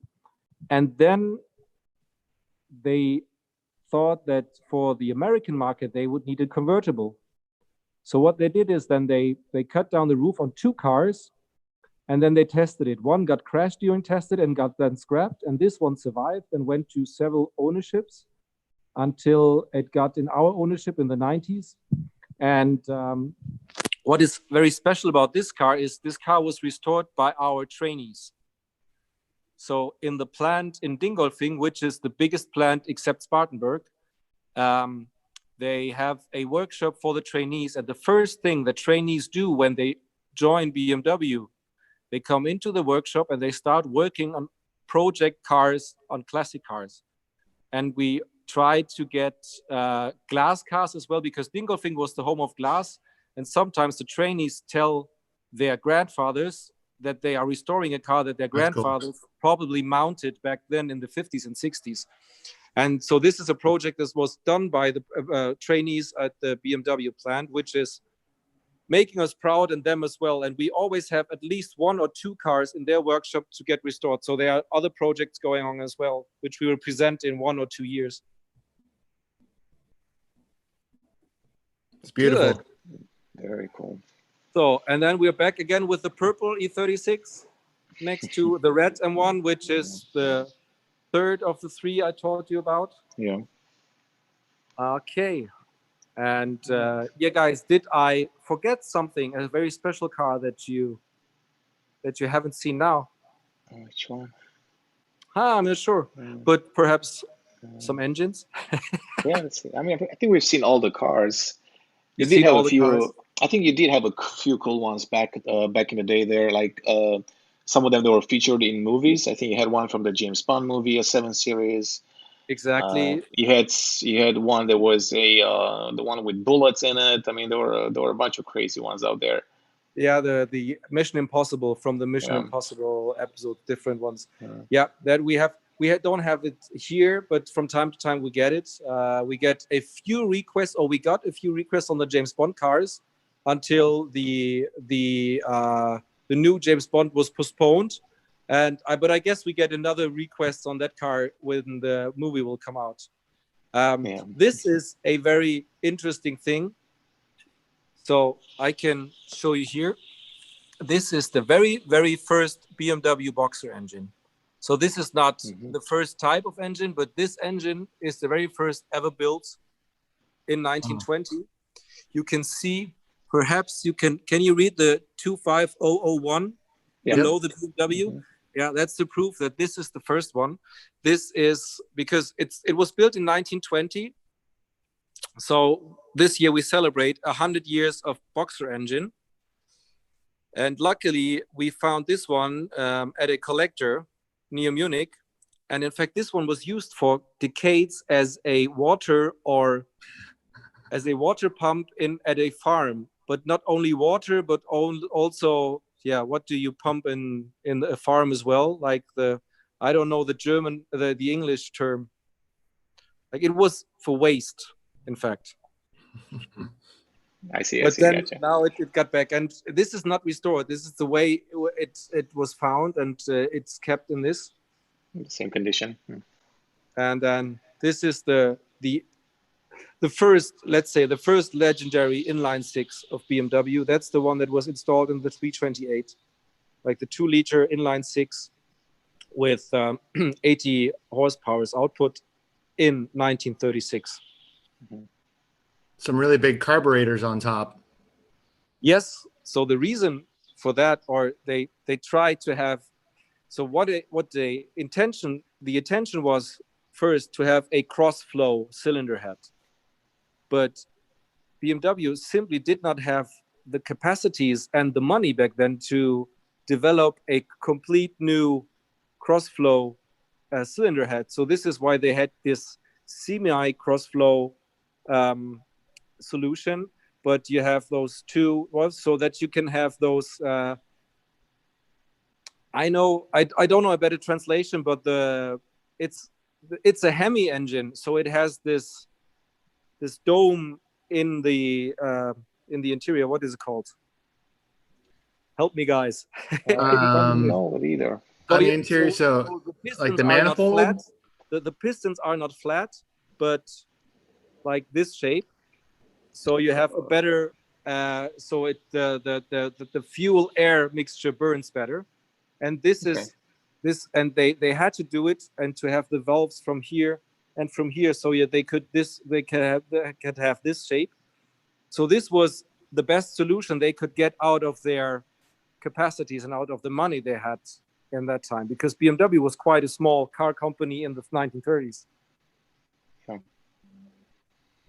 And then they thought that for the American market, they would need a convertible. So what they did is then they cut down the roof on 2 cars, and then they tested it. One got crashed during tested and got then scrapped, and this one survived and went to several ownerships until it got in our ownership in the 90s. And what is very special about this car is this car was restored by our trainees. So in the plant in Dingolfing, which is the biggest plant except Spartanburg, they have a workshop for the trainees. And the first thing that trainees do when they join BMW, they come into the workshop and they start working on project cars, on classic cars. And we tried to get glass cars as well, because Dingolfing was the home of glass. And sometimes the trainees tell their grandfathers, that they are restoring a car that their grandfathers probably mounted back then in the 50s and 60s. And so this is a project that was done by the trainees at the BMW plant, which is making us proud and them as well. And we always have at least 1 or 2 cars in their workshop to get restored. So there are other projects going on as well, which we will present in 1 or 2 years. It's beautiful. Good. Very cool. So, and then we're back again with the purple E36 next to the red M1, which is the third of the 3 I told you about. Yeah. Okay. And yeah, guys, did I forget something? A very special car that you haven't seen now? Which one? I'm not sure, but perhaps some engines. Yeah, let's see. I mean, I think we've seen all the cars. You You've did seen have all a the few. cars? I think you did have a few cool ones back in the day. There, like some of them that were featured in movies. I think you had one from the James Bond movie, a 7 Series. Exactly. You had one that was the one with bullets in it. I mean, there were a bunch of crazy ones out there. Yeah, the Mission Impossible from the Mission Yeah. Impossible episode, different ones. Yeah. Yeah, that don't have it here, but from time to time we get it. We get a few requests, or we got a few requests on the James Bond cars until the new James Bond was postponed. But I guess we get another request on that car when the movie will come out. This is a very interesting thing. So I can show you here. This is the very, very first BMW Boxer engine. So this is not the first type of engine, but this engine is the very first ever built in 1920. You can see, perhaps can you read the 25001 below the BMW? Yeah, that's the proof that this is the first one. This is because it was built in 1920. So this year we celebrate 100 years of Boxer engine. And luckily we found this one at a collector near Munich. And in fact, this one was used for decades as a water pump at a farm. But not only water, but also, what do you pump in a farm as well? Like I don't know the German, the English term. Like it was for waste, in fact. I see. Gotcha. Now it got back, and this is not restored. This is the way it was found, and it's kept in this same condition. And then this is the first, let's say, the first legendary inline 6 of BMW. That's the one that was installed in the 328, like the 2-liter inline 6 with 80 horsepower output in 1936. Some really big carburetors on top. Yes. So the reason for that, or they tried to have, so the intention was first to have a cross-flow cylinder head. But BMW simply did not have the capacities and the money back then to develop a complete new cross-flow cylinder head. So this is why they had this semi-cross-flow solution, but you have those two so that you can have those. I don't know a better translation, but it's a Hemi engine, so it has this dome in the interior. What is it called? Help me, guys. I don't know it either. On the interior, so like the manifold. The pistons are not flat, but like this shape. So you have a better, so the fuel air mixture burns better, and this is this, and they had to do it and to have the valves from here and from here, so they could have this shape. So this was the best solution they could get out of their capacities and out of the money they had in that time, because BMW was quite a small car company in the 1930s. Yeah.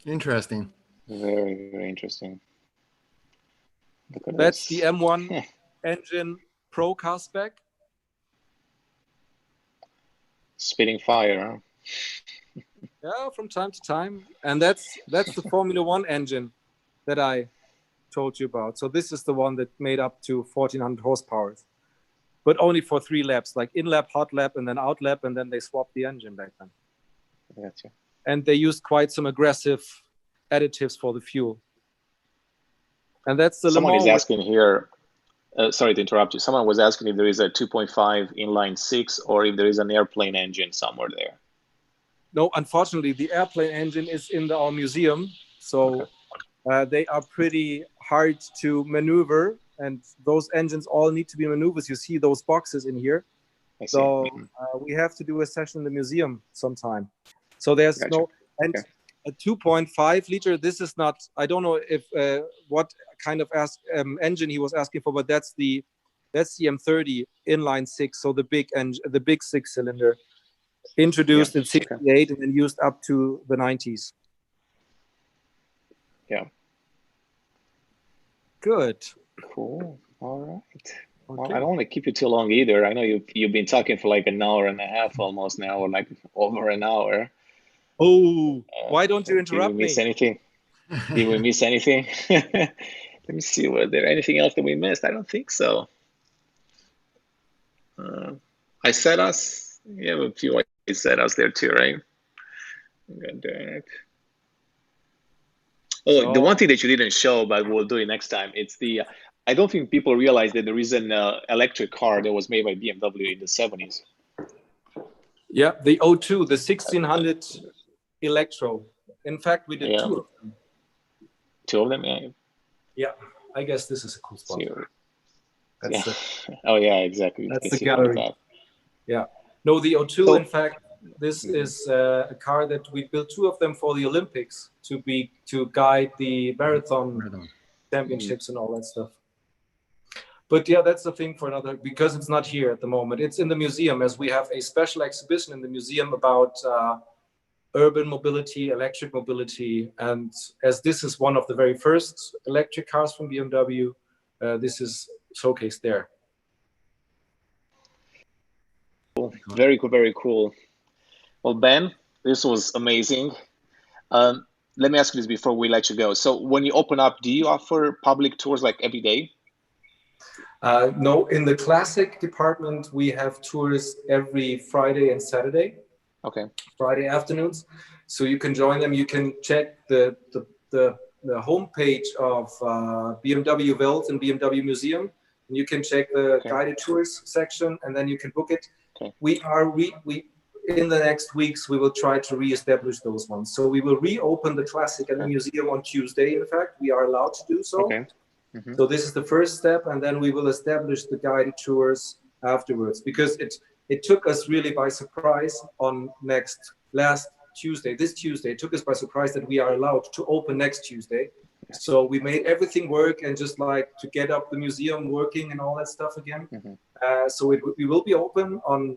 Interesting. Very, very interesting. That's the M1 engine Pro car spec. Spitting fire, huh? Yeah, from time to time. And that's the Formula One engine that I told you about. So this is the one that made up to 1400 horsepower. but only for 3 laps, like in lap, hot lap, and then out lap, and then they swapped the engine back then. Gotcha. And they used quite some aggressive additives for the fuel. And that's the Someone Le Mans is asking here, sorry to interrupt you. Someone was asking if there is a 2.5 inline 6 or if there is an airplane engine somewhere there. No, unfortunately, the airplane engine is in our museum. So they are pretty hard to maneuver. And those engines all need to be maneuvered. You see those boxes in here. So we have to do a session in the museum sometime. So there's no, and a 2.5 liter, this is not, I don't know if what kind of engine he was asking for, but that's the M30 inline 6, so the big engine, the big 6-cylinder, introduced in 68 and then used up to the 90s. Yeah. Good. Cool. All right. Well, I don't want to keep you too long either. I know you've been talking for like an hour and a half almost now, or like over an hour. Oh, why don't you interrupt me? Did we miss anything? Did we miss anything? Let me see. Was there anything else that we missed? I don't think so. I said us. You have a few I said us there too, right? Got that. Oh, so, the one thing that you didn't show, but we'll do it next time. It's the. I don't think people realize that there is an electric car that was made by BMW in the 70s. Yeah, the O2, the 1600 Electro. In fact, we did 2 of them. 2 of them, yeah. Yeah, I guess this is a cool spot. Oh yeah, exactly. That's the gallery. Yeah. No, the O2. So, in fact, this is a car that we built 2 of them for the Olympics to guide the marathon championships and all that stuff. But yeah, that's the thing for another, because it's not here at the moment. It's in the museum, as we have a special exhibition in the museum about urban mobility, electric mobility. And as this is one of the very first electric cars from BMW, this is showcased there. Cool. Very cool, very cool. Well, Ben, this was amazing. Let me ask you this before we let you go. So when you open up, do you offer public tours like every day? No, in the classic department, we have tours every Friday and Saturday. Okay. Friday afternoons. So you can join them. You can check the homepage of BMW Welt and BMW Museum, and you can check the guided tours section, and then you can book it. Okay. We in the next weeks, we will try to reestablish those ones. So we will reopen the classic and the museum on Tuesday. In fact, we are allowed to do so. Okay. So this is the first step, and then we will establish the guided tours afterwards, because it took us really by surprise on last Tuesday, this Tuesday, it took us by surprise that we are allowed to open next Tuesday. So we made everything work, and just like to get up the museum working and all that stuff again. So we will be open on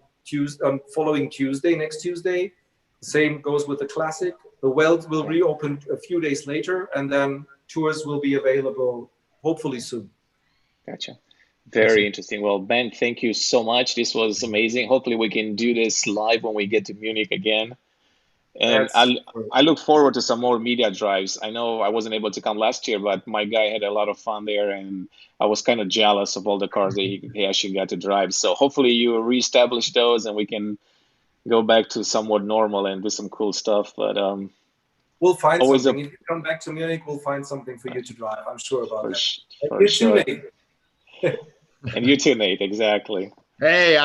following Tuesday, next Tuesday. Same goes with the classic. The Welt will reopen a few days later, and then tours will be available hopefully soon. Gotcha. Very interesting. Well, Ben, thank you so much. This was amazing. Hopefully we can do this live when we get to Munich again. And I look forward to some more media drives. I know I wasn't able to come last year, but my guy had a lot of fun there, and I was kind of jealous of all the cars that he actually got to drive. So hopefully you reestablish those and we can go back to somewhat normal and do some cool stuff. But we'll find something. If you come back to Munich, we'll find something for you to drive. I'm sure about that. For sure. And you too, Nate. Exactly. Hey,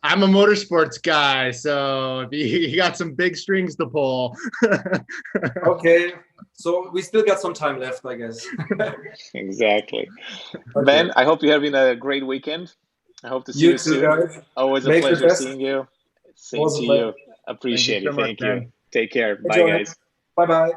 I'm a motorsports guy, so you got some big strings to pull. Okay, so we still got some time left, I guess. Exactly. Okay. Ben, I hope you're having a great weekend. I hope to see you soon. Guys. Always a pleasure seeing you. Same to you. Appreciate it. Thank you. Take care. Bye, guys. Bye-bye.